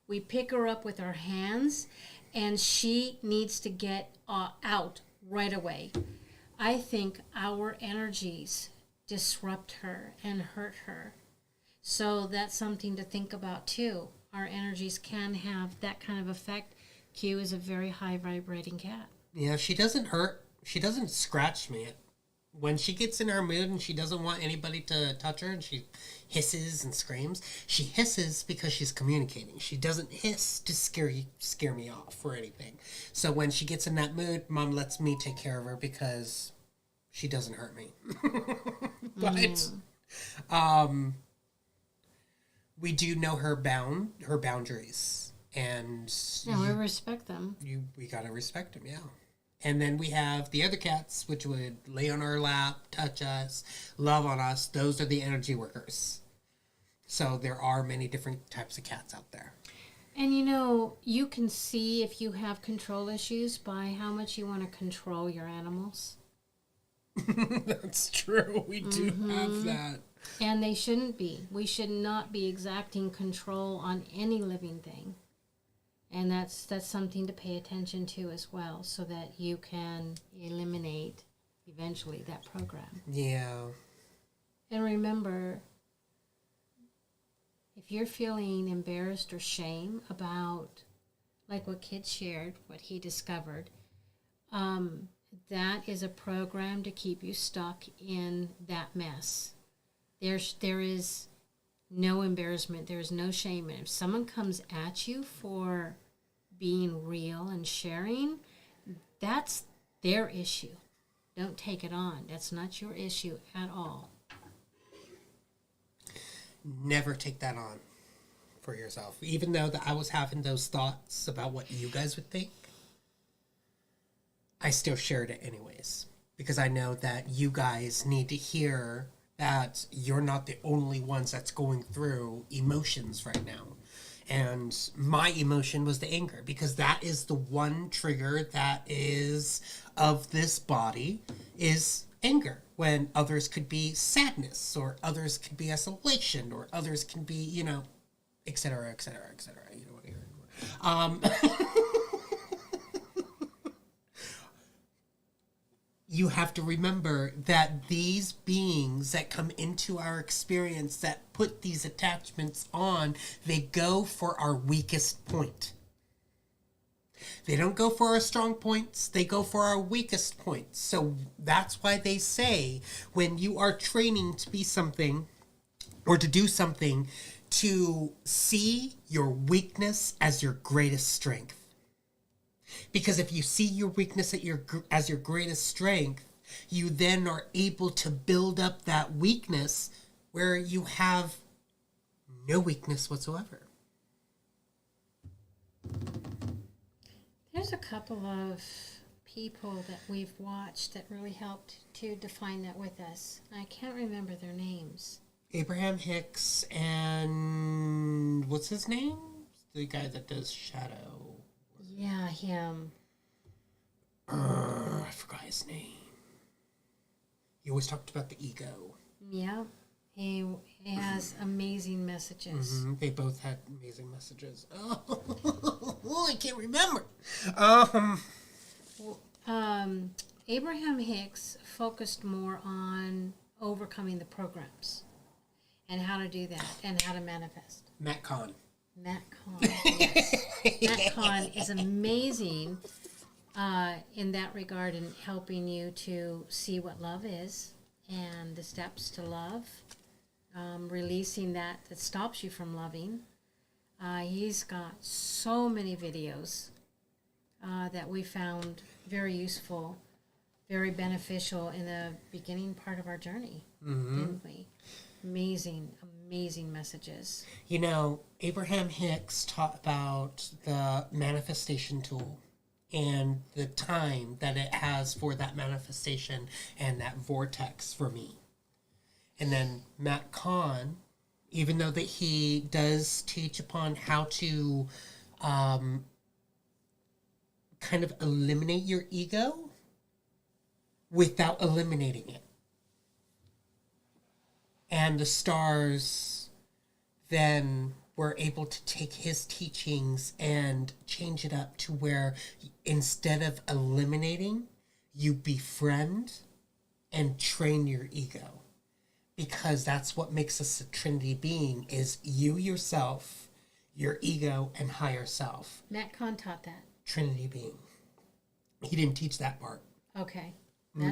A: We pick her up with our hands, and she needs to get out right away. I think our energies disrupt her and hurt her. So that's something to think about too. Our energies can have that kind of effect. Q is a very high vibrating cat.
B: Yeah, she doesn't hurt. She doesn't scratch me. When she gets in her mood and she doesn't want anybody to touch her and she hisses and screams, she hisses because she's communicating. She doesn't hiss to scare me off or anything. So when she gets in that mood, Mom lets me take care of her because she doesn't hurt me. But we do know her boundaries, and
A: we respect them.
B: We gotta respect them, yeah. And then we have the other cats, which would lay on our lap, touch us, love on us. Those are the energy workers. So there are many different types of cats out there.
A: And you can see if you have control issues by how much you want to control your animals.
B: That's true. We do have that.
A: And they shouldn't be. We should not be exacting control on any living thing. And that's something to pay attention to as well, so that you can eliminate eventually, that program.
B: Yeah.
A: And remember, if you're feeling embarrassed or shame about, like what Kidd shared, what he discovered, that is a program to keep you stuck in that mess. There is no embarrassment. There is no shame. And if someone comes at you for being real and sharing, that's their issue. Don't take it on. That's not your issue at all.
B: Never take that on for yourself. Even though that I was having those thoughts about what you guys would think, I still shared it anyways. Because I know that you guys need to hear that you're not the only ones that's going through emotions right now. And my emotion was the anger, because that is the one trigger that is of this body, is anger, when others could be sadness, or others could be isolation, or others can be, you know, et cetera, et cetera, et cetera. You don't want to hear anymore. You have to remember that these beings that come into our experience, that put these attachments on, they go for our weakest point. They don't go for our strong points, they go for our weakest points. So that's why they say when you are training to be something or to do something, to see your weakness as your greatest strength. Because if you see your weakness as your greatest strength, you then are able to build up that weakness where you have no weakness whatsoever.
A: There's a couple of people that we've watched that really helped to define that with us. I can't remember their names.
B: Abraham Hicks and what's his name? The guy that does shadow.
A: Yeah, him.
B: I forgot his name. He always talked about the ego.
A: Yeah, he has amazing messages.
B: Mm-hmm. They both had amazing messages. Oh, I can't remember.
A: Abraham Hicks focused more on overcoming the programs and how to do that and how to manifest.
B: Matt Kahn.
A: Matt Kahn, yes. Matt Kahn is amazing in that regard, in helping you to see what love is and the steps to love, releasing that stops you from loving. He's got so many videos that we found very useful, very beneficial in the beginning part of our journey, didn't we? Amazing messages.
B: You know, Abraham Hicks taught about the manifestation tool and the time that it has for that manifestation and that vortex for me. And then Matt Kahn, even though that he does teach upon how to kind of eliminate your ego without eliminating it. And the stars then were able to take his teachings and change it up to where instead of eliminating, you befriend and train your ego. Because that's what makes us a Trinity being, is you yourself, your ego, and higher self.
A: Matt Kahn taught that.
B: Trinity being. He didn't teach that part.
A: Okay.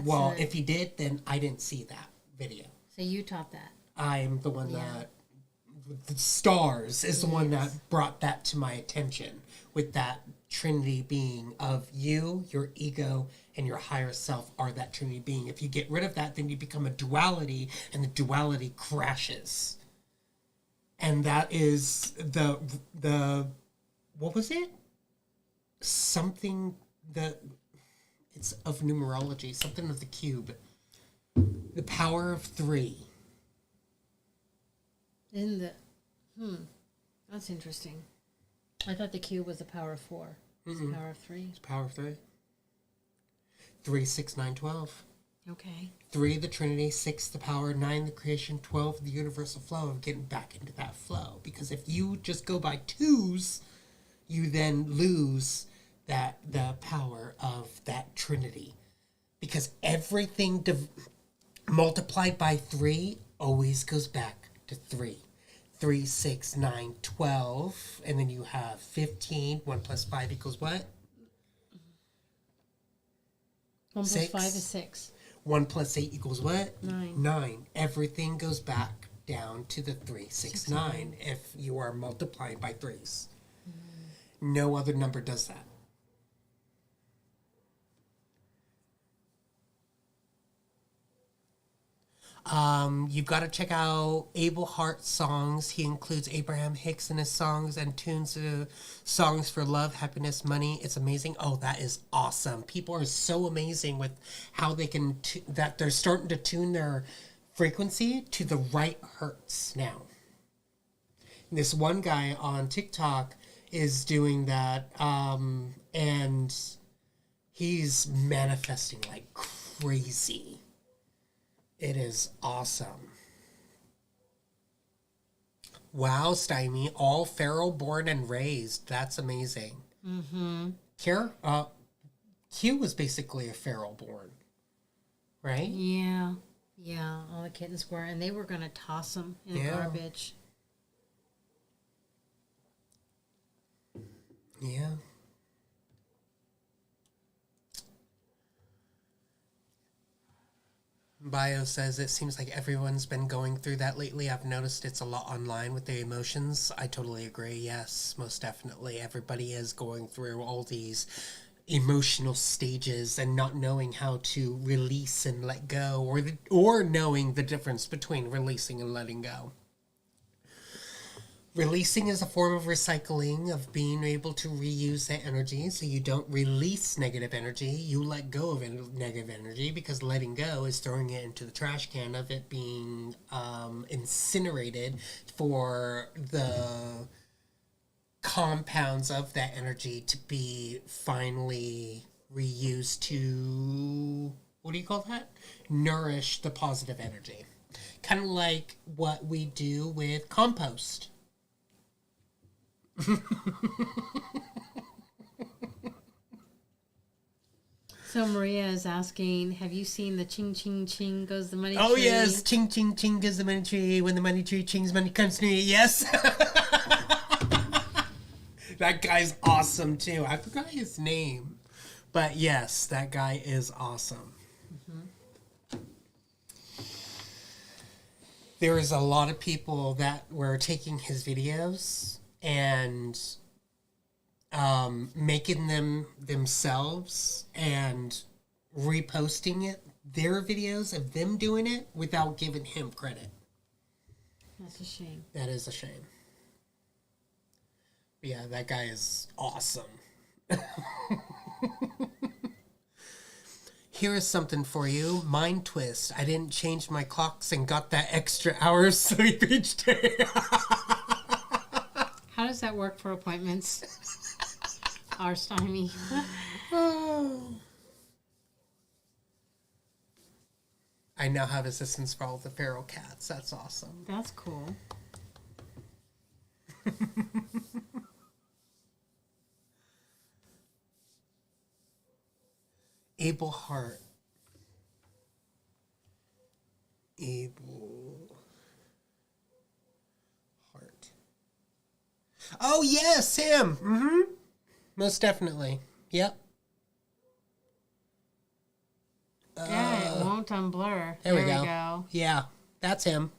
B: Well, if he did, then I didn't see that video.
A: So you taught that.
B: I'm the one that, the stars is the one that brought that to my attention, with that Trinity being of you, your ego, and your higher self are that Trinity being. If you get rid of that, then you become a duality, and the duality crashes. And that is the what was it? Something that, it's of numerology, something of the cube. The power of 3.
A: That's interesting. I thought the cube was the power of 4. It's the power of 3.
B: It's power of 3. 3, 6, 9, 12.
A: Okay.
B: 3, the Trinity. 6, the power. 9, the creation. 12, the universal flow of getting back into that flow. Because if you just go by 2s, you then lose the power of that Trinity. Because everything multiplied by 3 always goes back to 3. 3, 6, 9, 12. And then you have 15. 1 plus 5 equals what?
A: 1 plus
B: 6.
A: 5 is 6.
B: 1 plus 8 equals what?
A: 9.
B: 9. Everything goes back down to the 3, 6, 9 if you are multiplying by 3s. No other number does that. You've got to check out Abel Hart's songs. He includes Abraham Hicks in his songs and tunes songs for love, happiness, money. It's amazing. Oh, that is awesome. People are so amazing with how they can, that they're starting to tune their frequency to the right hertz now. And this one guy on TikTok is doing that, and he's manifesting like crazy. It is awesome. Wow, Stymie, all feral born and raised. That's amazing. Mm-hmm. Q was basically a feral born, right?
A: Yeah. Yeah, all the kittens were, and they were going to toss them in the garbage.
B: Yeah. Bio says, it seems like everyone's been going through that lately. I've noticed it's a lot online with the emotions. I totally agree. Yes, most definitely. Everybody is going through all these emotional stages and not knowing how to release and let go, or knowing the difference between releasing and letting go. Releasing is a form of recycling, of being able to reuse that energy. So you don't release negative energy, you let go of negative energy, because letting go is throwing it into the trash can of it being incinerated for the compounds of that energy to be finally reused to, what do you call that? Nourish the positive energy. Kind of like what we do with compost.
A: So Maria is asking, have you seen the ching ching ching goes the money tree?
B: Oh yes, ching ching ching goes the money tree. When the money tree chings, money comes to me. Yes. That guy's awesome too. I forgot his name, but yes, that guy is awesome. Mm-hmm. There is a lot of people that were taking his videos and making them themselves and reposting their videos of them doing it without giving him credit.
A: That's a shame.
B: That is a shame. Yeah, that guy is awesome. Here is something for you. Mind twist. I didn't change my clocks and got that extra hour of sleep each day.
A: How does that work for appointments? Our Stymie.
B: I now have assistants for all the feral cats. That's awesome.
A: That's cool.
B: Abel Hart. Abel Hart. Oh, yes, him. Mm-hmm. Most definitely. Yep.
A: Yeah, it won't unblur.
B: There we go. Yeah, that's him.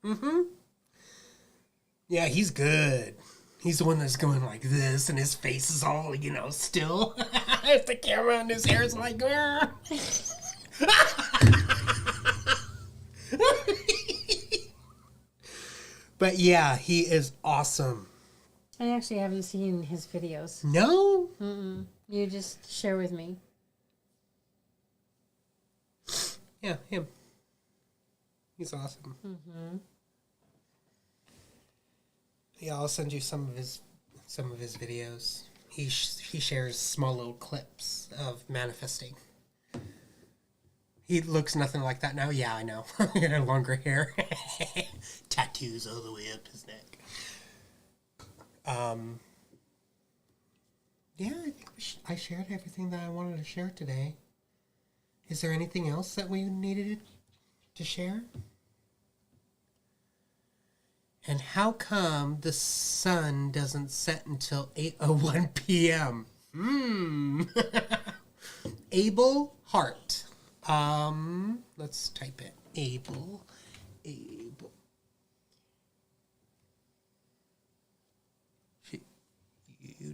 B: Mm-hmm. Yeah, he's good. He's the one that's going like this, and his face is all, still. It's the camera, and his hair's like, grr. But yeah, he is awesome.
A: I actually haven't seen his videos.
B: No?
A: Mm-mm. You just share with me.
B: Yeah, him. He's awesome.
A: Mm-hmm.
B: Yeah, I'll send you some of his videos. He shares small little clips of manifesting. He looks nothing like that now. Yeah, I know. He had longer hair, tattoos all the way up his neck. Yeah, I think I shared everything that I wanted to share today. Is there anything else that we needed to share? And how come the sun doesn't set until 8:01 p.m.? Abel Hart. Let's type it. Abel. You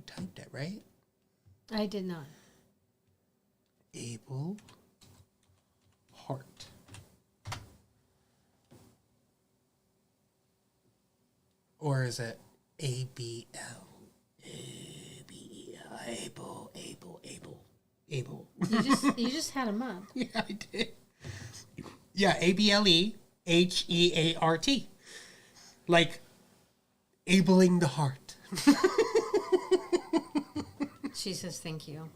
B: typed it, right?
A: I did not.
B: Abel Hart. Or is it ABL? Abel.
A: You just had him up.
B: Yeah, I did. Yeah, ABLEHEART. Like, abling the heart.
A: She says thank you.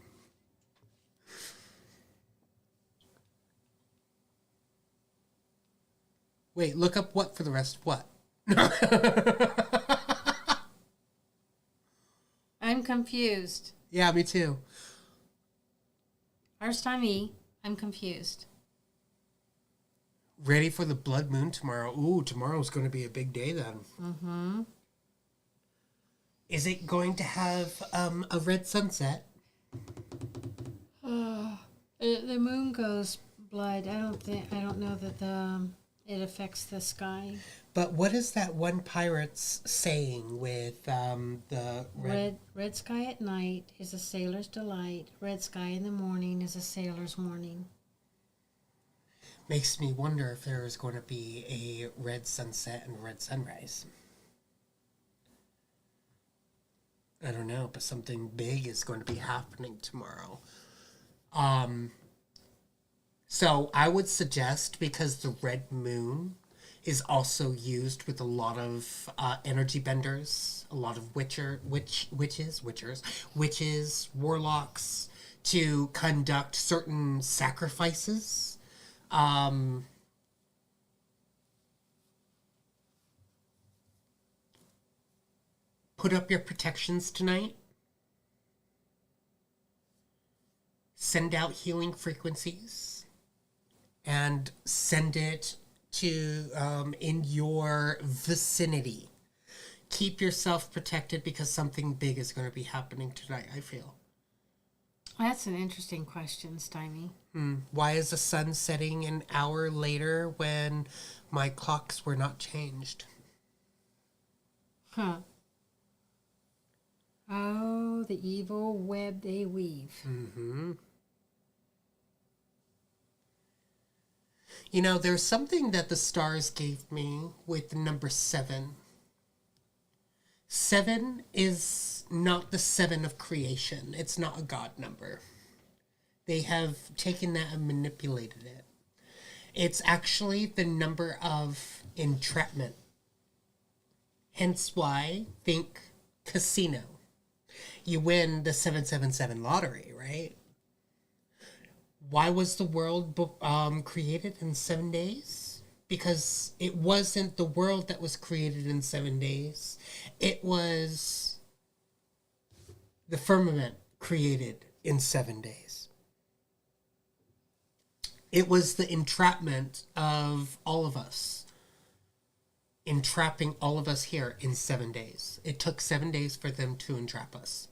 B: Wait, look up what for the rest? What?
A: I'm confused.
B: Yeah, me too.
A: Arstami, I'm confused.
B: Ready for the blood moon tomorrow. Ooh, tomorrow's going to be a big day then.
A: Mm-hmm.
B: Is it going to have a red sunset?
A: The moon goes blood. I don't know that it affects the sky.
B: But what is that one pirate's saying with the
A: Red sky at night is a sailor's delight. Red sky in the morning is a sailor's morning.
B: Makes me wonder if there is going to be a red sunset and a red sunrise. I don't know, but something big is going to be happening tomorrow. So I would suggest, because the red moon is also used with a lot of energy benders, a lot of witches, warlocks, to conduct certain sacrifices. Put up your protections tonight. Send out healing frequencies. And send it to in your vicinity. Keep yourself protected because something big is going to be happening tonight, I feel.
A: That's an interesting question, Stymie.
B: Why is the sun setting an hour later when my clocks were not changed?
A: Huh. Oh, the evil web they weave.
B: Mm-hmm. You know, there's something that the stars gave me with the number 7. 7 is not the 7 of creation. It's not a God number. They have taken that and manipulated it. It's actually the number of entrapment. Hence why, think casino. You win the 777 lottery, right? Why was the world created in 7 days? Because it wasn't the world that was created in 7 days. It was the firmament created in 7 days. It was the entrapment of all of us. Entrapping all of us here in 7 days. It took 7 days for them to entrap us.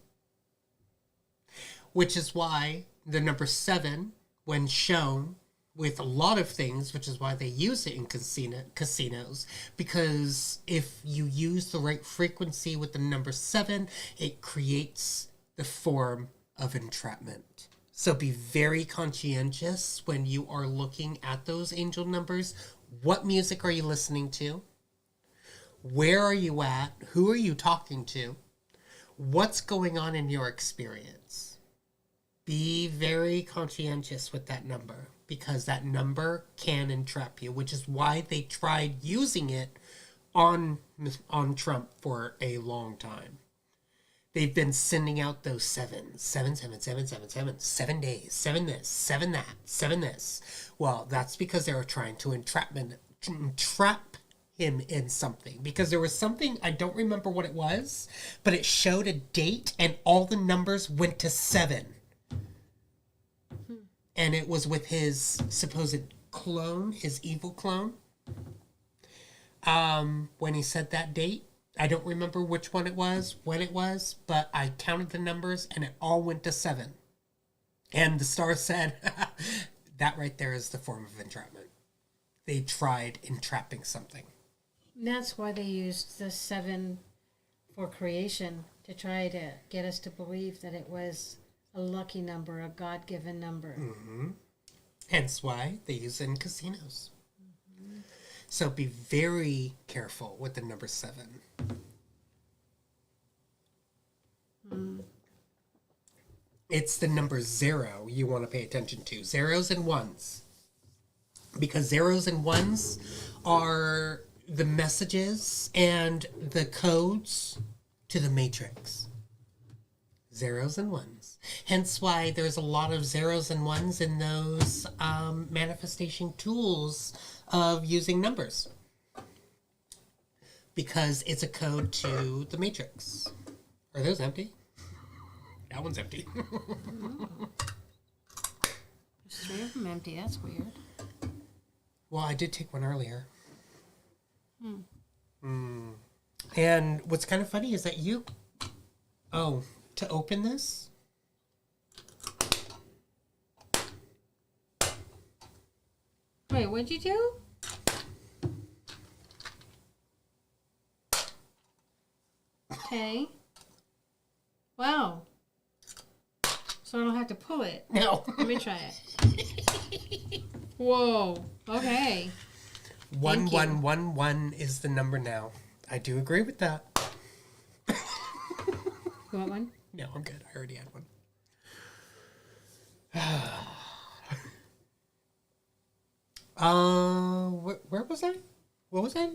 B: Which is why the number 7, when shown with a lot of things, which is why they use it in casinos, because if you use the right frequency with the number 7, it creates the form of entrapment. So be very conscientious when you are looking at those angel numbers. What music are you listening to? Where are you at? Who are you talking to? What's going on in your experience? Be very conscientious with that number, because that number can entrap you, which is why they tried using it on Trump for a long time. They've been sending out those 7 days, 7 this, 7 that, 7 this. Well, that's because they were trying to entrap him in something, because there was something, I don't remember what it was, but it showed a date and all the numbers went to 7. And it was with his supposed clone, his evil clone. when he said that date. I don't remember which one it was, when it was, but I counted the numbers and it all went to 7. And the star said, that right there is the form of entrapment. They tried entrapping something.
A: And that's why they used the 7 for creation, to try to get us to believe that it was a lucky number, a God-given number.
B: Mm-hmm. Hence why they use it in casinos. Mm-hmm. So be very careful with the number 7. It's the number 0 you want to pay attention to. Zeros and ones. Because zeros and ones are the messages and the codes to the matrix. Zeros and ones. Hence why there's a lot of zeros and ones in those manifestation tools of using numbers. Because it's a code to the matrix. Are those empty? That one's empty.
A: There's 3 of them empty. That's weird.
B: Well, I did take one earlier. And what's kind of funny is that you... Oh, to open this?
A: Wait, what'd you do? Okay. Wow. So I don't have to pull it.
B: No.
A: Let me try it. Whoa. Okay.
B: 1111 is the number now. I do agree with that.
A: You want one?
B: No, I'm good. I already had one. Where was I? What was I?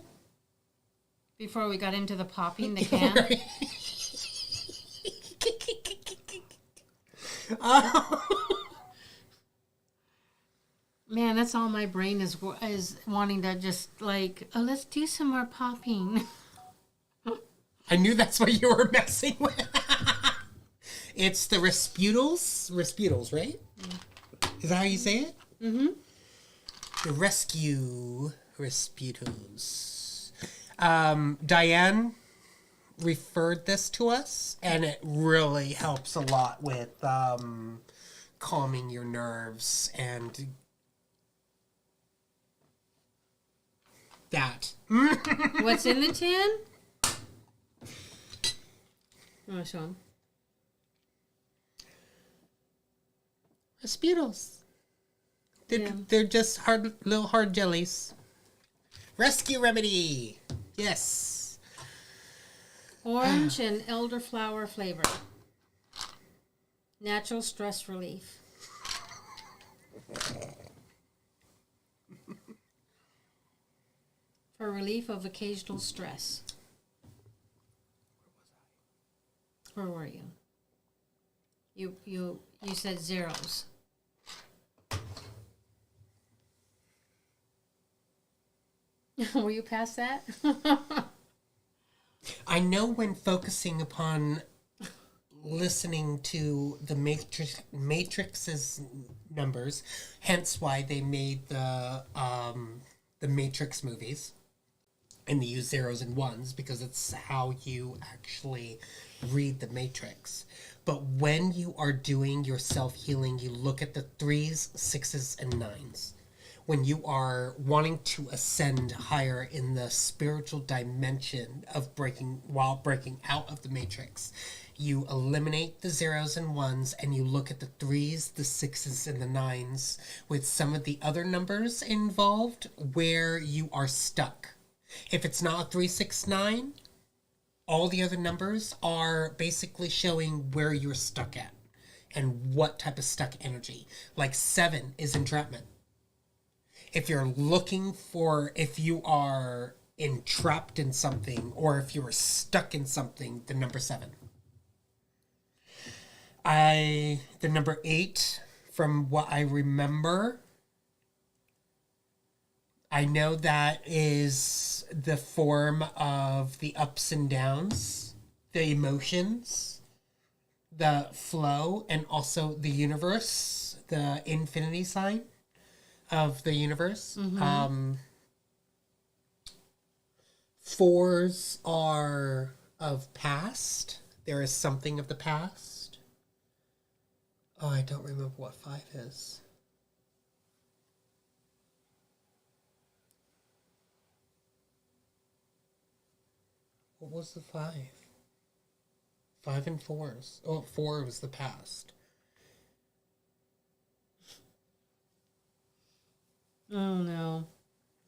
A: Before we got into the popping the can. Man, that's all my brain is wanting to just like, oh, let's do some more popping.
B: I knew that's what you were messing with. It's the Rasputals, right? Is that how you say it? Mm-hmm. The rescue Rasputals. Diane referred this to us, and it really helps a lot with calming your nerves and that.
A: What's in the tin? I'm going to show them.
B: Rasputals. They're just little hard jellies. Rescue remedy. Yes.
A: Orange and elderflower flavor. Natural stress relief. For relief of occasional stress. Where were you? You said zeros. Were you past that?
B: I know when focusing upon listening to the Matrix's numbers, hence why they made the Matrix movies, and they use zeros and ones because it's how you actually read the Matrix. But when you are doing your self-healing, you look at the 3s, 6s, and 9s. When you are wanting to ascend higher in the spiritual dimension of breaking out of the Matrix, you eliminate the zeros and ones and you look at the 3s, the 6s, and the 9s with some of the other numbers involved where you are stuck. If it's not a 3, 6, 9, all the other numbers are basically showing where you're stuck at and what type of stuck energy. Like 7 is entrapment. If you're looking for, if you are entrapped in something or if you are stuck in something, the number 7. The number 8, from what I remember, I know that is the form of the ups and downs, the emotions, the flow, and also the universe, the infinity sign of the universe. Mm-hmm. 4s are of past. There is something of the past. Oh, I don't remember what 5 is. What was the 5? 5 and 4s. Oh, 4 was the past.
A: Oh, no.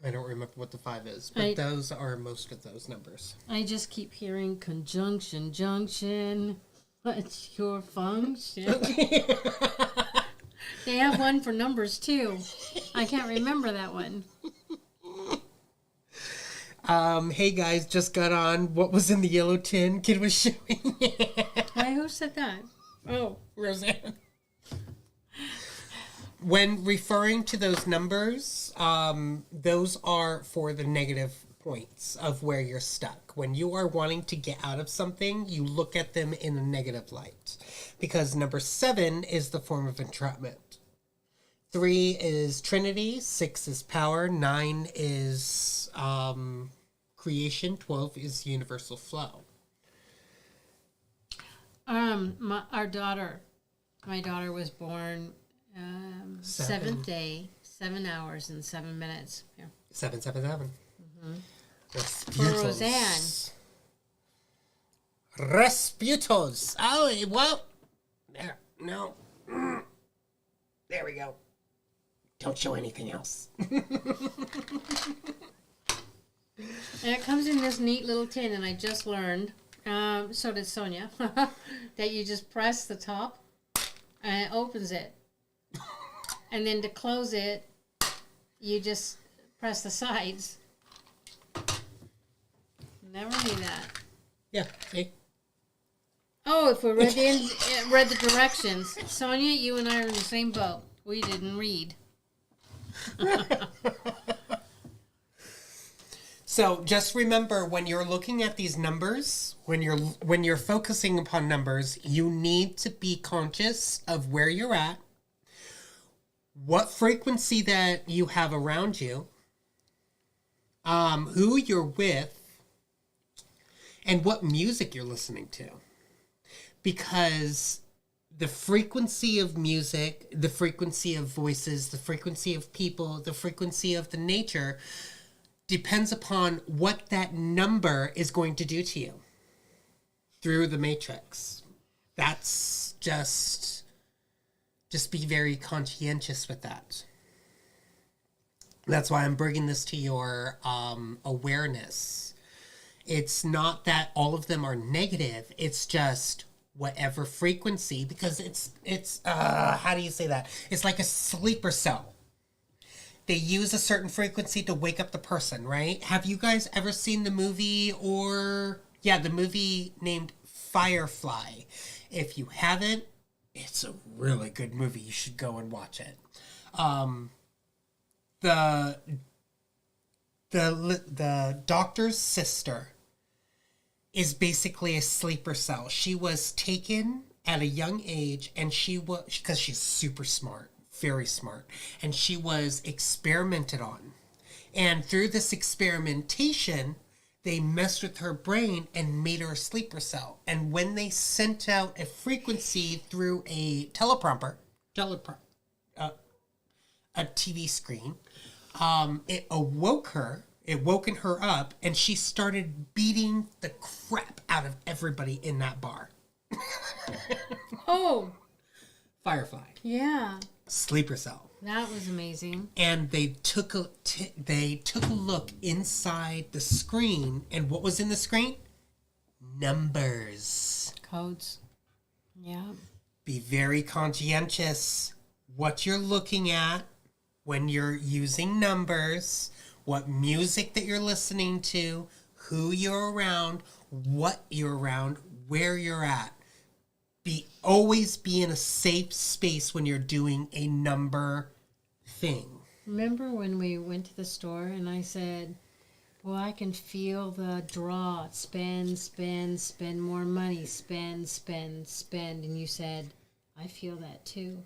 B: I don't remember what the 5 is, but those are most of those numbers.
A: I just keep hearing conjunction, junction. What's your function? They have one for numbers, too. I can't remember that one.
B: Hey guys, just got on. What was in the yellow tin? Kid was showing.
A: Why, who said that?
B: Oh, Roseanne. When referring to those numbers, those are for the negative points of where you're stuck. When you are wanting to get out of something, you look at them in a negative light. Because number 7 is the form of entrapment. 3 is Trinity, 6 is power, 9 is creation, 12 is universal flow.
A: My daughter was born 7th day, 7 hours and 7 minutes. Yeah.
B: 777.
A: For Roseanne.
B: Resputos. Oh, well. There. No. There we go. Don't show anything else.
A: And it comes in this neat little tin, and I just learned, so did Sonia, that you just press the top, and it opens it. And then to close it, you just press the sides. Never knew that.
B: Yeah, see?
A: Oh, if we read the directions. Sonia, you and I are in the same boat. We didn't read.
B: So just remember, when you're looking at these numbers, when you're focusing upon numbers, you need to be conscious of where you're at, what frequency that you have around you, who you're with, and what music you're listening to. Because the frequency of music, the frequency of voices, the frequency of people, the frequency of the nature depends upon what that number is going to do to you through the matrix. That's just be very conscientious with that. That's why I'm bringing this to your awareness. It's not that all of them are negative. It's just whatever frequency, because it's how do you say that? It's like a sleeper cell. They use a certain frequency to wake up the person, right? Have you guys ever seen the movie the movie named Firefly? If you haven't, it's a really good movie. You should go and watch it. The doctor's sister is basically a sleeper cell. She was taken at a young age, and because she's super smart, very smart, and she was experimented on. And through this experimentation, they messed with her brain and made her a sleeper cell. And when they sent out a frequency through a a TV screen, it awoke her. It woken her up, and she started beating the crap out of everybody in that bar.
A: Oh.
B: Firefly.
A: Yeah.
B: Sleeper cell.
A: That was amazing.
B: And they took a look inside the screen, and what was in the screen? Numbers.
A: Codes. Yeah.
B: Be very conscientious what you're looking at when you're using numbers, what music that you're listening to, who you're around, what you're around, where you're at. Always be in a safe space when you're doing a number thing.
A: Remember when we went to the store and I said, well, I can feel the draw. Spend, spend, spend more money. Spend, spend, spend. And you said, I feel that too.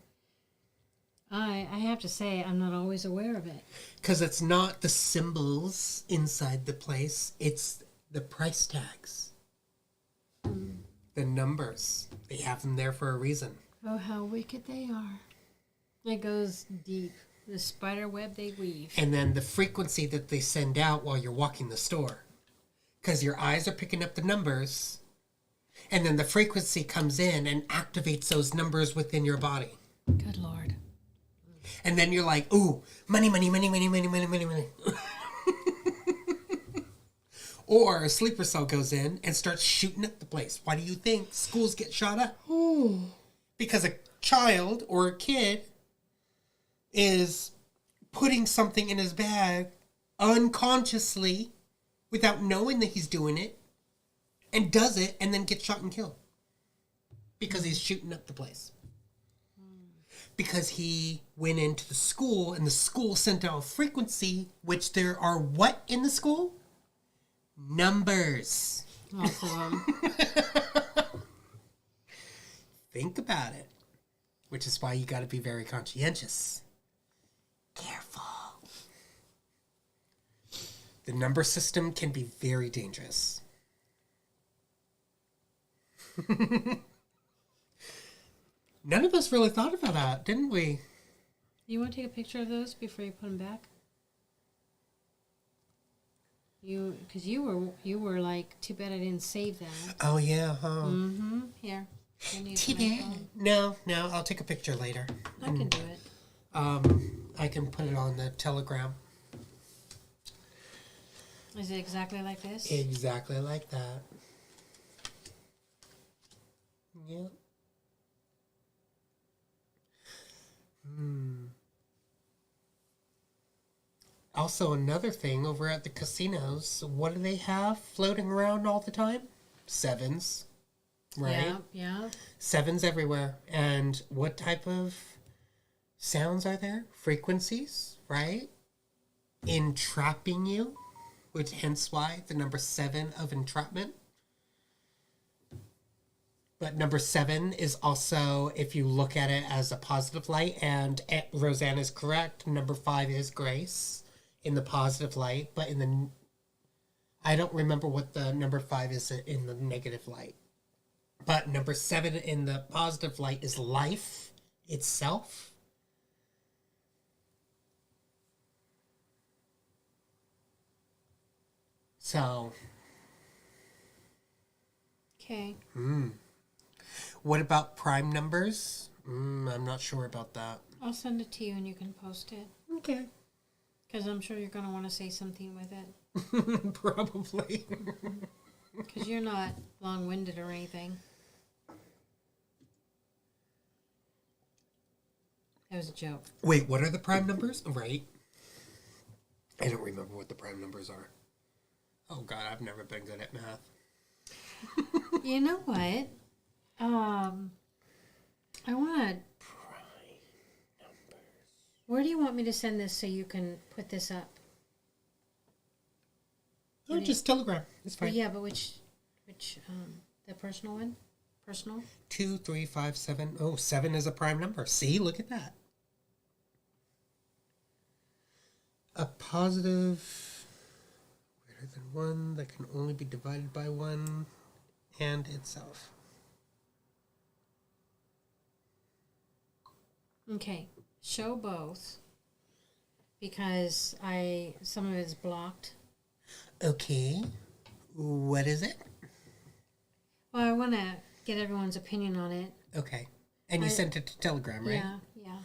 A: I have to say, I'm not always aware of it.
B: Because it's not the symbols inside the place. It's The price tags. The numbers. They have them there for a reason.
A: Oh, how wicked they are. It goes deep. The spider web they weave.
B: And then the frequency that they send out while you're walking the store. Because your eyes are picking up the numbers. And then the frequency comes in and activates those numbers within your body.
A: Good Lord.
B: And then you're like, ooh, money, money, money, money, money, money, money, money. Or a sleeper cell goes in and starts shooting up the place. Why do you think schools get shot up?
A: Ooh.
B: Because a child or a kid is putting something in his bag unconsciously without knowing that he's doing it and does it and then gets shot and killed. Because he's shooting up the place. Because he went into the school and the school sent out a frequency, which there are what in the school? Numbers.
A: Lots of them.
B: Think about it. Which is why you got to be very conscientious. Careful. The number system can be very dangerous. None of us really thought about that, didn't we?
A: You want to take a picture of those before you put them back? Because you were like, too bad I didn't save that.
B: Oh, yeah, huh?
A: Mm-hmm. Here.
B: Too bad. No, I'll take a picture later.
A: I can do it.
B: I can put it on the Telegram.
A: Is it exactly like this?
B: Exactly like that. Yep. Also, another thing over at the casinos, what do they have floating around all the time? Sevens, right?
A: Yeah.
B: Sevens everywhere. And what type of sounds are there? Frequencies, right? Entrapping you, which hence why the number 7 of entrapment. But number 7 is also, if you look at it as a positive light, and Roseanne is correct, number 5 is grace in the positive light, but in the, I don't remember what the number 5 is in the negative light. But number 7 in the positive light is life itself. So.
A: Okay.
B: What about prime numbers? I'm not sure about that.
A: I'll send it to you and you can post it.
B: Okay.
A: Because I'm sure you're going to want to say something with it.
B: Probably.
A: Because you're not long-winded or anything. That was a joke.
B: Wait, what are the prime numbers? Right. I don't remember what the prime numbers are. Oh, God, I've never been good at math.
A: You know what? I want to... Where do you want me to send this so you can put this up?
B: Oh, just Telegram. It's fine.
A: Yeah, but which, the personal one? Personal?
B: 2, 3, 5, 7. Oh, 7 is a prime number. See, look at that. A positive greater than 1 that can only be divided by 1 and itself.
A: Okay, show both because some of it's blocked.
B: Okay, what is it?
A: Well, I want to get everyone's opinion on it.
B: Okay, and you sent it to Telegram, right?
A: Yeah.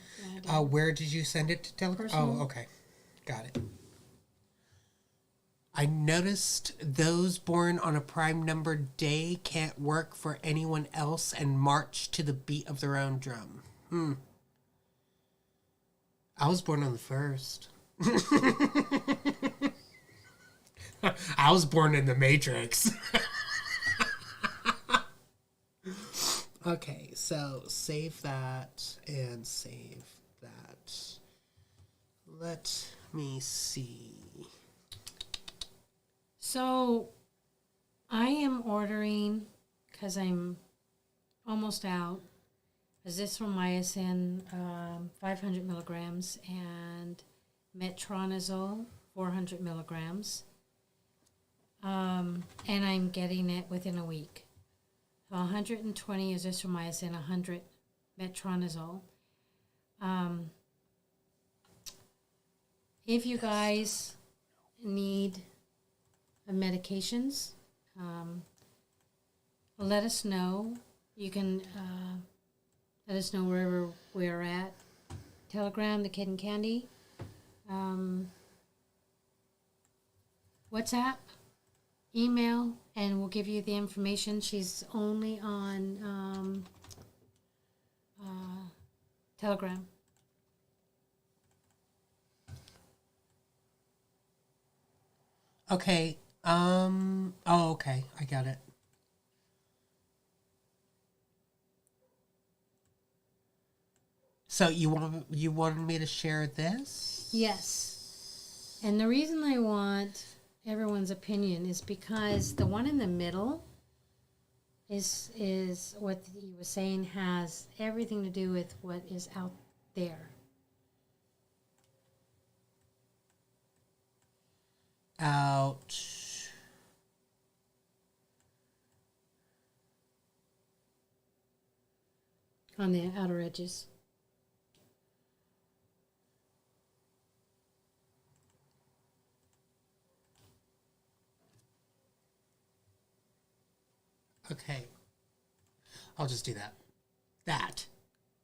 A: I did.
B: Where did you send it to Telegram?
A: Personal.
B: Oh, okay, got it. I noticed those born on a prime number day can't work for anyone else and march to the beat of their own drum. I was born on the 1st. I was born in the Matrix. Okay, so save that and save that. Let me see.
A: So, I am ordering, because I'm almost out, azithromycin 500 milligrams and metronidazole 400 milligrams. And I'm getting it within a week. So 120 azithromycin, 100 metronidazole. If you guys need medications, let us know. You can let us know wherever we're at. Telegram, the Kidd and Candi. WhatsApp, email, and we'll give you the information. She's only on Telegram.
B: Okay. Okay. I got it. So you wanted me to share this?
A: Yes. And the reason I want everyone's opinion is because the one in the middle is what he was saying has everything to do with what is out there.
B: Ouch.
A: On the outer edges.
B: Okay. I'll just do that. That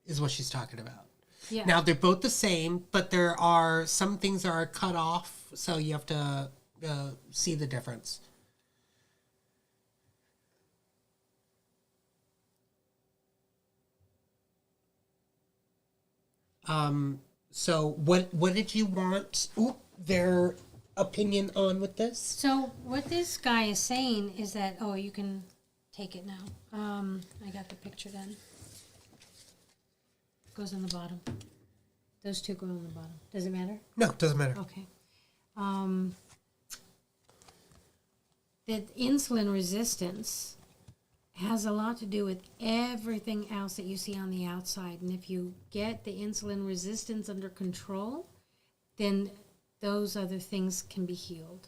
B: is what she's talking about.
A: Yeah.
B: Now, they're both the same, but there are some things that are cut off, so you have to see the difference. So what did you want their opinion on with this?
A: So what this guy is saying is that, oh, you can take it now. I got the picture done. Goes on the bottom. Those two go on the bottom. Does it matter?
B: No, it doesn't matter.
A: Okay. That insulin resistance has a lot to do with everything else that you see on the outside. And if you get the insulin resistance under control, then those other things can be healed.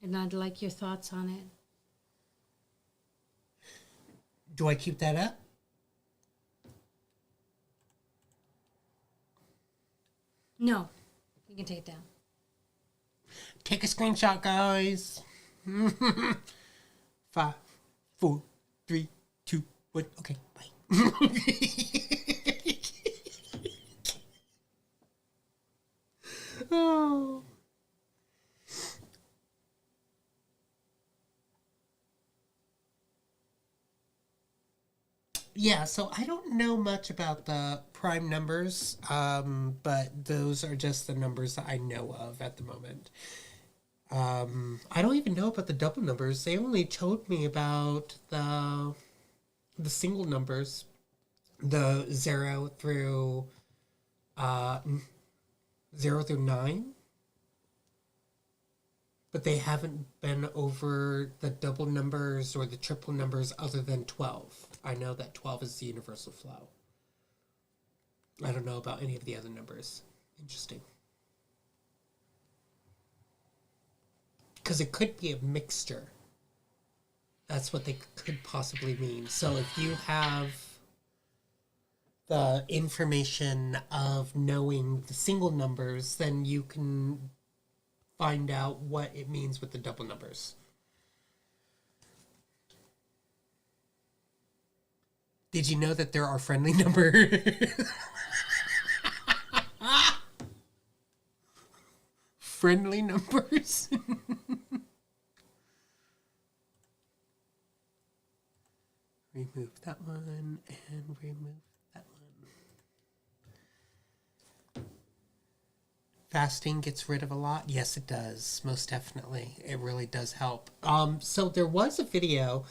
A: And I'd like your thoughts on it.
B: Do I keep that up?
A: No. You can take it down.
B: Take a screenshot, guys. 5, 4, 3, 2, 1. Okay, bye. Oh. Yeah, so I don't know much about the prime numbers, but those are just the numbers that I know of at the moment. I don't even know about the double numbers. They only told me about the single numbers, the 0 through 9. But they haven't been over the double numbers or the triple numbers other than 12. I know that 12 is the universal flow. I don't know about any of the other numbers. Interesting. Because it could be a mixture. That's what they could possibly mean. So if you have the information of knowing the single numbers, then you can find out what it means with the double numbers. Did you know that there are friendly numbers? Friendly numbers? Remove that one and remove that one. Fasting gets rid of a lot? Yes, it does. Most definitely. It really does help. So there was a video.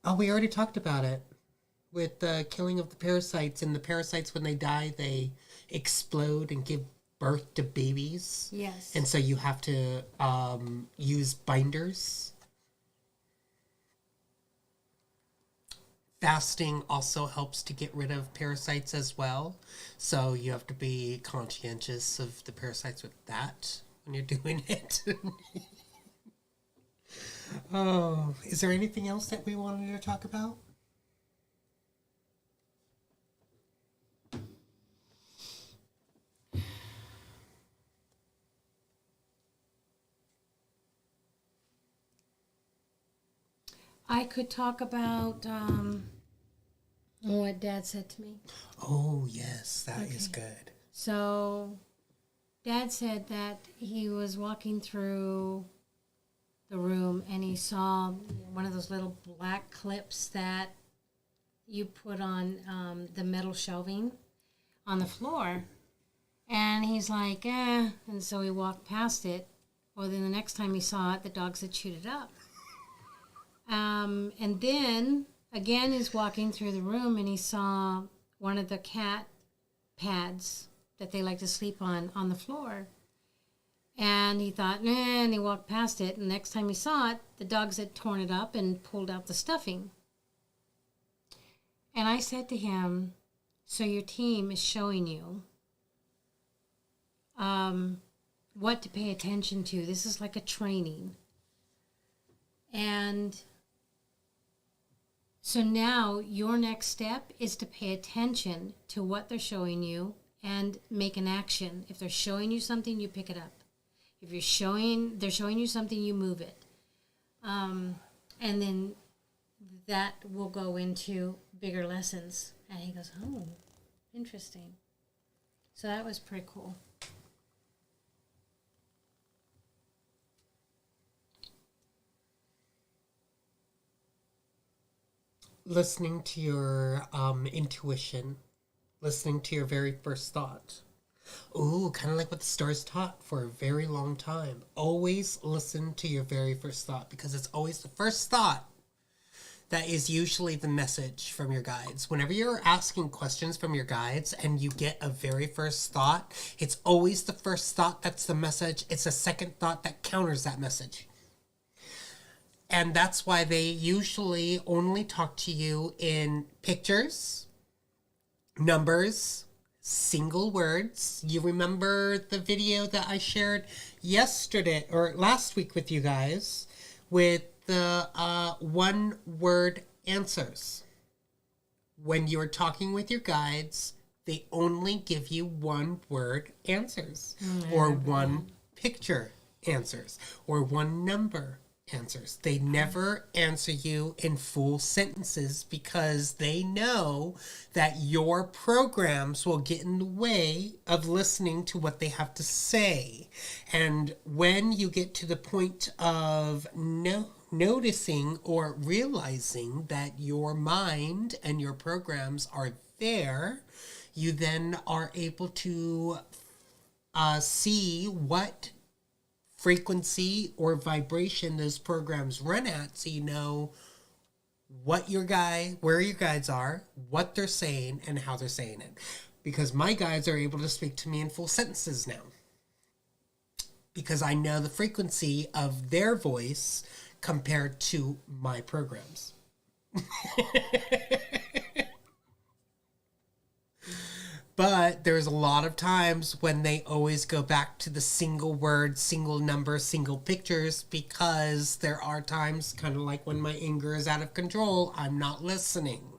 B: Oh, we already talked about it. With the killing of the parasites. And the parasites, when they die, they explode and give birth to babies.
A: Yes.
B: And so you have to use binders. Fasting also helps to get rid of parasites as well. So you have to be conscientious of the parasites with that when you're doing it. Oh, is there anything else that we wanted to talk about?
A: I could talk about what Dad said to me.
B: Oh, yes, that is
A: Okay.
B: good.
A: So, Dad said that he was walking through the room and he saw one of those little black clips that you put on the metal shelving on the floor. And he's like, eh. And so he walked past it. Well, then the next time he saw it, the dogs had chewed it up. And then again, he's walking through the room and he saw one of the cat pads that they like to sleep on the floor. And he thought, nah, and he walked past it. And next time he saw it, the dogs had torn it up and pulled out the stuffing. And I said to him, so your team is showing you what to pay attention to. This is like a training. And so now your next step is to pay attention to what they're showing you and make an action. If they're showing you something, you pick it up. If they're showing you something, you move it. And then that will go into bigger lessons. And he goes, oh, interesting. So that was pretty cool.
B: Listening to your intuition, listening to your very first thought. Ooh, kind of like what the stars taught for a very long time. Always listen to your very first thought, because it's always the first thought that is usually the message from your guides. Whenever you're asking questions from your guides and you get a very first thought, it's always the first thought that's the message. It's a second thought that counters that message. And that's why they usually only talk to you in pictures, numbers, single words. You remember the video that I shared yesterday or last week with you guys with the one-word answers. When you're talking with your guides, they only give you one-word answers, or one picture answers, or one number answers. They never answer you in full sentences, because they know that your programs will get in the way of listening to what they have to say. And when you get to the point of noticing or realizing that your mind and your programs are there, you then are able to see what frequency or vibration those programs run at, so you know what where your guides are, what they're saying, and how they're saying it. Because my guides are able to speak to me in full sentences now, because I know the frequency of their voice compared to my programs. But there's a lot of times when they always go back to the single word, single number, single pictures, because there are times, kind of like when my anger is out of control, I'm not listening.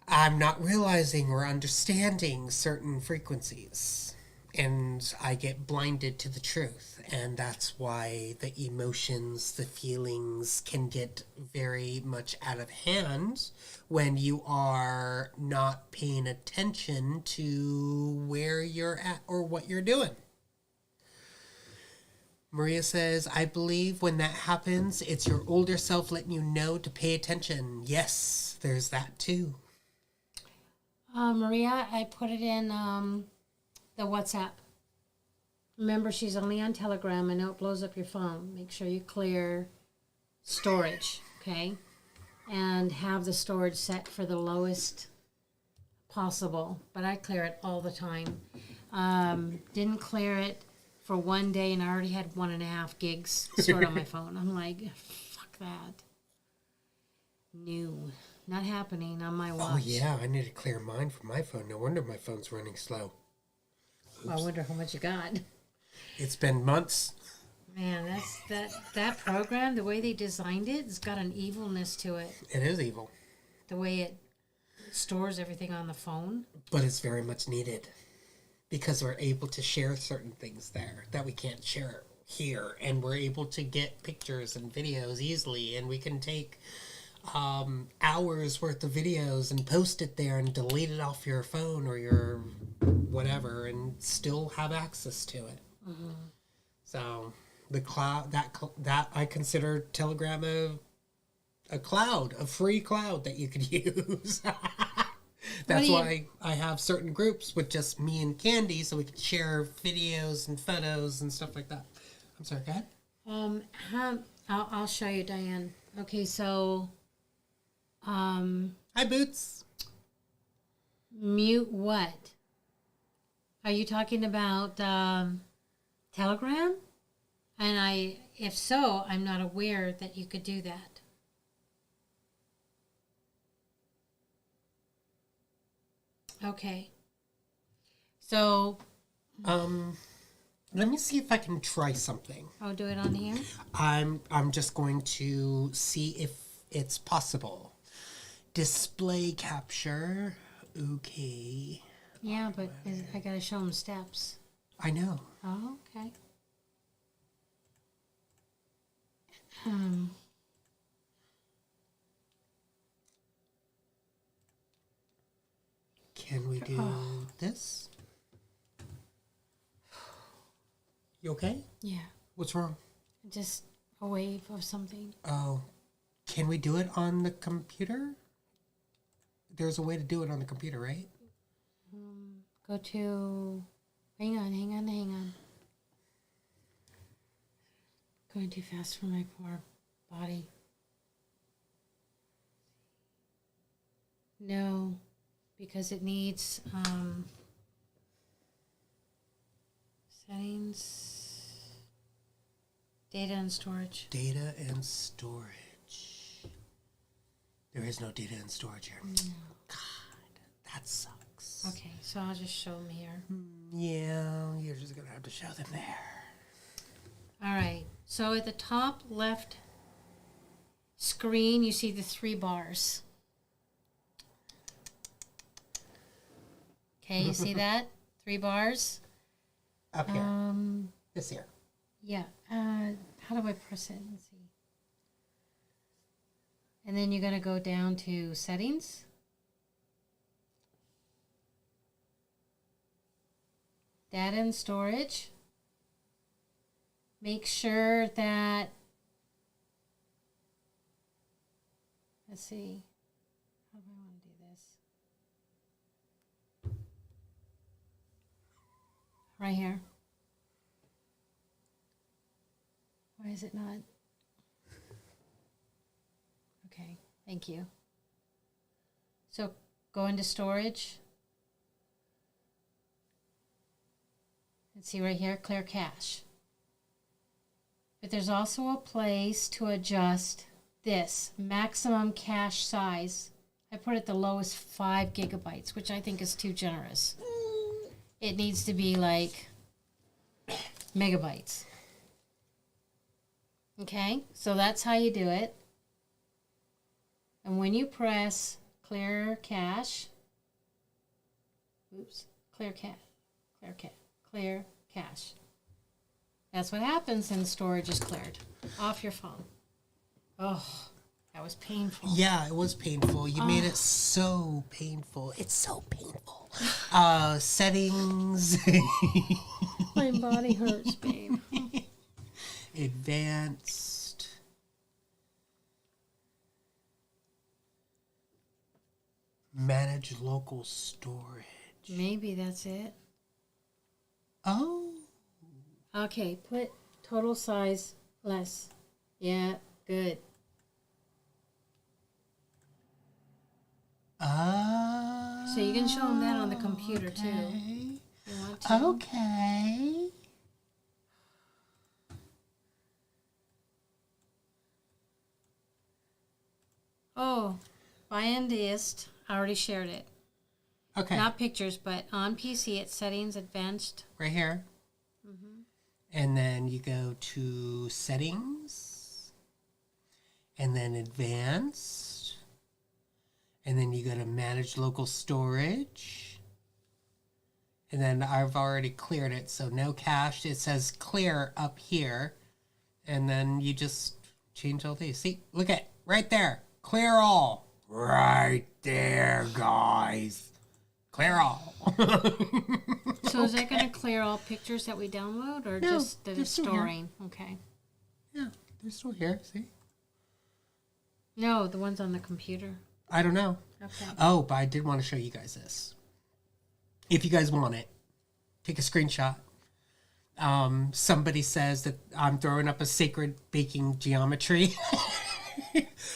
B: I'm not realizing or understanding certain frequencies, and I get blinded to the truth. And that's why the emotions, the feelings can get very much out of hand when you are not paying attention to where you're at or what you're doing. Maria says, I believe when that happens, it's your older self letting you know to pay attention. Yes, there's that too.
A: Maria, I put it in the WhatsApp. Remember, she's only on Telegram. I know it blows up your phone. Make sure you clear storage, okay? And have the storage set for the lowest possible. But I clear it all the time. Didn't clear it for one day, and I already had 1.5 gigs stored on my phone. I'm like, fuck that. No, not happening on my watch.
B: Oh, yeah, I need to clear mine from my phone. No wonder my phone's running slow.
A: Well, I wonder how much you got.
B: It's been months.
A: Man, that program, the way they designed it, it's got an evilness to it.
B: It is evil.
A: The way it stores everything on the phone.
B: But it's very much needed because we're able to share certain things there that we can't share here. And we're able to get pictures and videos easily. And we can take hours worth of videos and post it there and delete it off your phone or your whatever and still have access to it. Mm-hmm. So the cloud, that I consider Telegram a cloud, a free cloud that you could use. That's why I have certain groups with just me and Candy, so we can share videos and photos and stuff like that. I'm sorry, go ahead.
A: I'll show you, Diane. Okay, so,
B: hi, Boots.
A: Mute what? Are you talking about Telegram? And if so, I'm not aware that you could do that. Okay. So.
B: Let me see if I can try something.
A: I'll do it on here.
B: I'm just going to see if it's possible. Display capture. Okay.
A: Yeah, but I gotta show them steps.
B: I know.
A: Oh, okay.
B: Can we do this? You okay?
A: Yeah.
B: What's wrong?
A: Just a wave of something.
B: Oh. Can we do it on the computer? There's a way to do it on the computer, right?
A: Go to... Hang on. Going too fast for my poor body. No, because it needs settings, data and storage.
B: Data and storage. There is no data and storage here.
A: No.
B: God, that sucks.
A: Okay, so I'll just show them here.
B: Yeah, you're just going to have to show them there.
A: All right, so at the top left screen, you see the 3 bars. Okay, you see that? 3 bars?
B: Up here. This here.
A: Yeah. How do I press it? Let's see. And then you're going to go down to settings. Data and storage. Make sure that, let's see, how do I want to do this? Right here. Why is it not? Okay, thank you. So go into storage. And see right here, clear cache. But there's also a place to adjust this maximum cache size. I put it the lowest 5 gigabytes, which I think is too generous. It needs to be like megabytes. Okay, so that's how you do it. And when you press clear cache, clear cache. That's what happens, and the storage is cleared off your phone. Oh, that was painful.
B: Yeah, it was painful. You made it so painful. It's so painful. Settings.
A: My body hurts, babe.
B: Advanced. Manage local storage.
A: Maybe that's it.
B: Oh.
A: Okay, put total size less. Yeah, good. So you can show them that on the computer too. You want to?
B: Okay.
A: Oh, Biandist, I already shared it.
B: Okay.
A: Not pictures, but on PC it's settings, advanced.
B: Right here. And then you go to settings. And then advanced. And then you go to manage local storage. And then I've already cleared it, so no cached. It says clear up here. And then you just change all these. See, look at right there. Clear all. Right there, guys. Clear all.
A: So is that going to clear all pictures that we download, or
B: No,
A: just that
B: they're
A: it's
B: still here.
A: storing? Okay.
B: Yeah, they're still here. See?
A: No, the ones on the computer.
B: I don't know.
A: Okay.
B: Oh, but I did want to show you guys this. If you guys want it, take a screenshot. Somebody says that I'm throwing up a sacred baking geometry.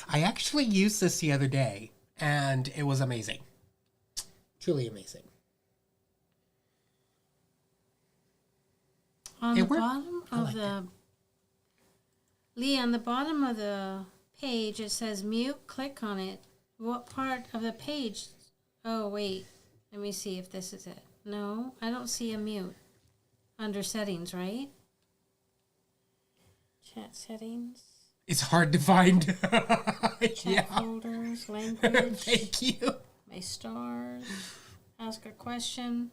B: I actually used this the other day, and it was amazing. Truly amazing.
A: On
B: It
A: the
B: worked.
A: bottom
B: I
A: of
B: liked
A: the Lee, on the bottom of the page, it says mute. Click on it. What part of the page? Oh, wait. Let me see if this is it. No, I don't see a mute. Under settings, right? Chat settings.
B: It's hard to find.
A: Chat
B: Yeah.
A: folders, language.
B: Thank you.
A: My stars. Ask a question.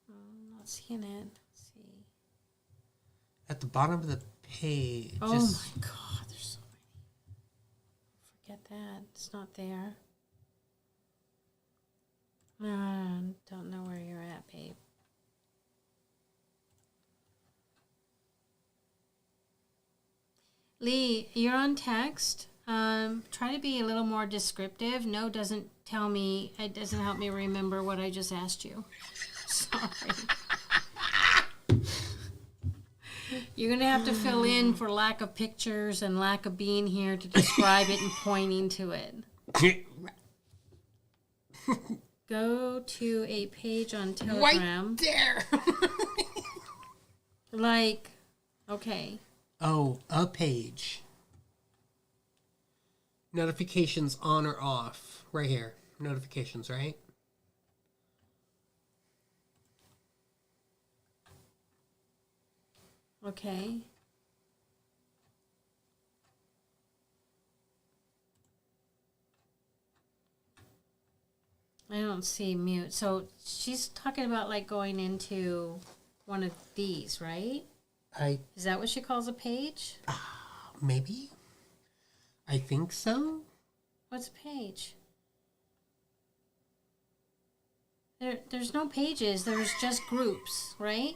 A: I'm not seeing it. Let's see.
B: At the bottom of the page.
A: Oh my God, there's so many. Forget that. It's not there. Don't know where you're at, babe. Lee, you're on text. Try to be a little more descriptive. No doesn't tell me, it doesn't help me remember what I just asked you. Sorry. You're going to have to fill in for lack of pictures and lack of being here to describe it and pointing to it. Go to a page on Telegram.
B: Right there.
A: Like, okay.
B: Oh, a page. Notifications on or off. Right here. Notifications, right?
A: Okay. I don't see mute. So she's talking about like going into one of these, right? Is that what she calls a page?
B: Maybe. I think so.
A: What's a page? There's no pages. There's just groups, right?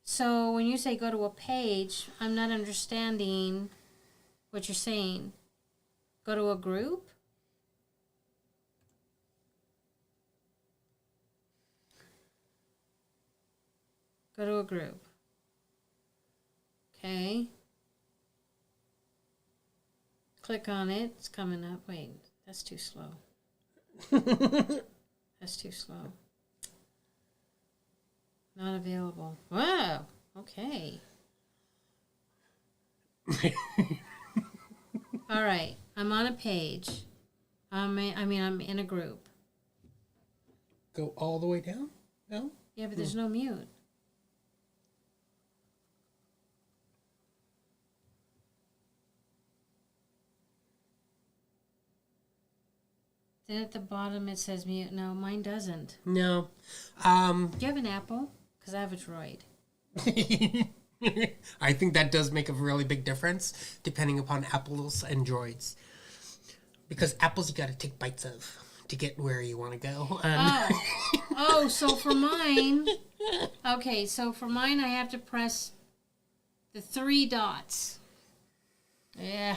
A: So when you say go to a page, I'm not understanding what you're saying. Go to a group? Go to a group. Okay. Click on it. It's coming up. Wait, that's too slow. That's too slow. Not available. Wow. Okay. All right. I'm on a page. I'm in a group.
B: Go all the way down? No?
A: Yeah, but there's no mute. Then at the bottom it says mute. No, mine doesn't.
B: No.
A: Do you have an Apple? Because I have a Droid.
B: I think that does make a really big difference depending upon apples and droids. Because apples you got to take bites of to get where you want to go.
A: So for mine, okay, so for mine I have to press the 3 dots. Yeah.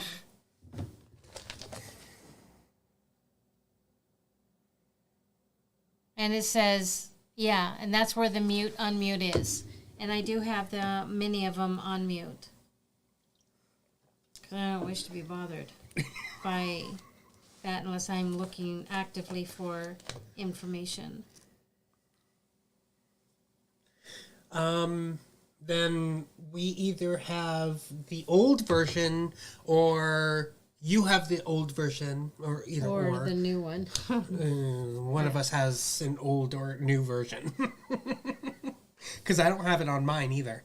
A: And it says, yeah, and that's where the mute, unmute is. And I do have the many of them on mute. Because I don't wish to be bothered by that unless I'm looking actively for information.
B: Then we either have the old version or you have the old version or either or.
A: the new one.
B: One of us has an old or new version. Because I don't have it on mine either.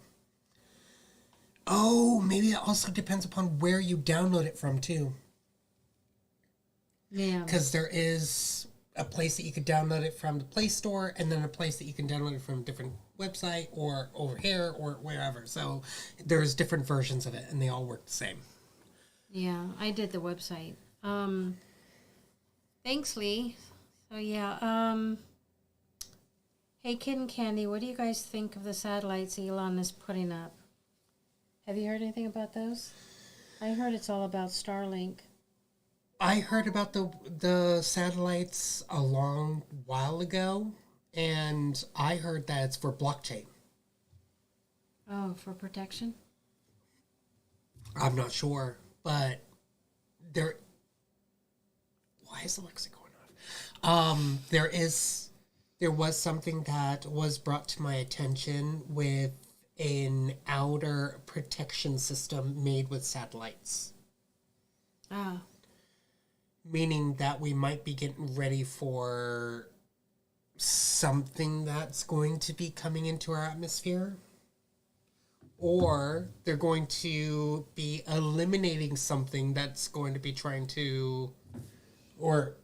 B: Oh, maybe it also depends upon where you download it from, too.
A: Yeah.
B: Because there is a place that you could download it from the Play Store, and then a place that you can download it from a different website, or over here, or wherever. So there's different versions of it, and they all work the same.
A: Yeah, I did the website. Thanks, Lee. So, yeah, hey, Kidd and Candi, what do you guys think of the satellites Elon is putting up? Have you heard anything about those? I heard it's all about Starlink.
B: I heard about the satellites a long while ago, and I heard that it's for blockchain.
A: Oh, for protection?
B: I'm not sure, but there... Why is Alexa going off? There was something that was brought to my attention with an outer protection system made with satellites.
A: Ah.
B: Meaning that we might be getting ready for something that's going to be coming into our atmosphere. Or they're going to be eliminating something that's going to be trying to... Or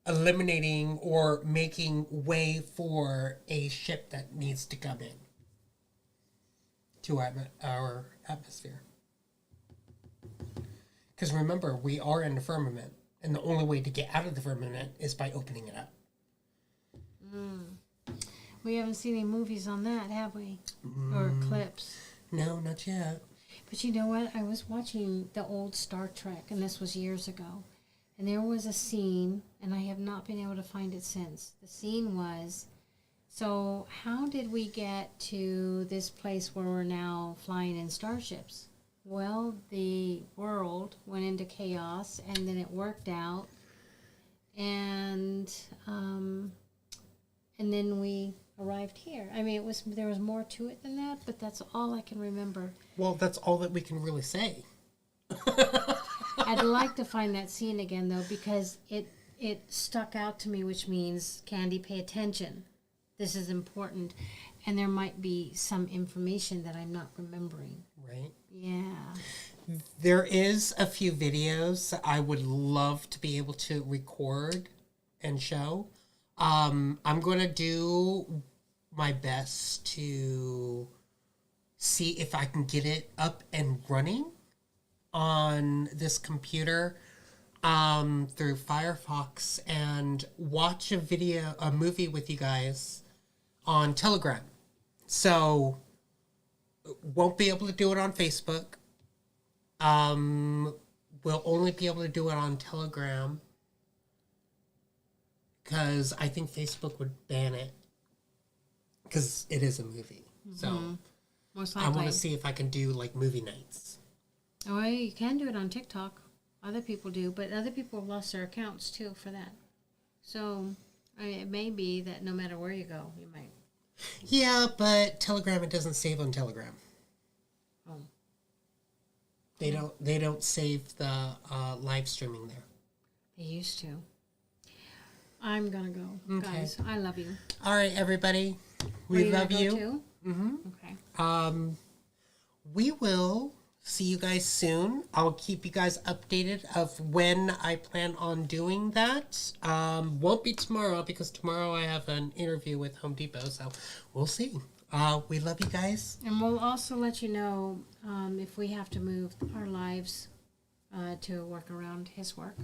B: eliminating or making way for a ship that needs to come in to our atmosphere. Because remember, we are in the firmament, and the only way to get out of the firmament is by opening it up.
A: We haven't seen any movies on that, have we? Or clips.
B: No, not yet.
A: But you know what? I was watching the old Star Trek, and this was years ago. And there was a scene, and I have not been able to find it since. The scene was, so how did we get to this place where we're now flying in starships? Well, the world went into chaos, and then it worked out, and then we arrived here. I mean, there was more to it than that, but that's all I can remember.
B: Well, that's all that we can really say.
A: I'd like to find that scene again, though, because it stuck out to me, which means, Candi, pay attention. This is important. And there might be some information that I'm not remembering.
B: Right?
A: Yeah.
B: There is a few videos that I would love to be able to record and show. I'm going to do my best to see if I can get it up and running on this computer through Firefox and watch a movie with you guys on Telegram. So, won't be able to do it on Facebook. We'll only be able to do it on Telegram because I think Facebook would ban it because it is a movie. Mm-hmm. So,
A: most likely.
B: I want to see if I can do like movie nights.
A: Oh, you can do it on TikTok. Other people do, but other people have lost their accounts too for that. So, I mean, it may be that no matter where you go, you might.
B: Yeah, but Telegram, it doesn't save on Telegram.
A: Oh.
B: They don't save the live streaming there.
A: They used to. I'm gonna go,
B: okay.
A: Guys. I love you.
B: All right, everybody. We love you.
A: Too?
B: Mm-hmm.
A: Okay.
B: We will see you guys soon. I'll keep you guys updated of when I plan on doing that. Won't be tomorrow because tomorrow I have an interview with Home Depot, so we'll see. We love you guys.
A: And we'll also let you know if we have to move our lives to work around his work.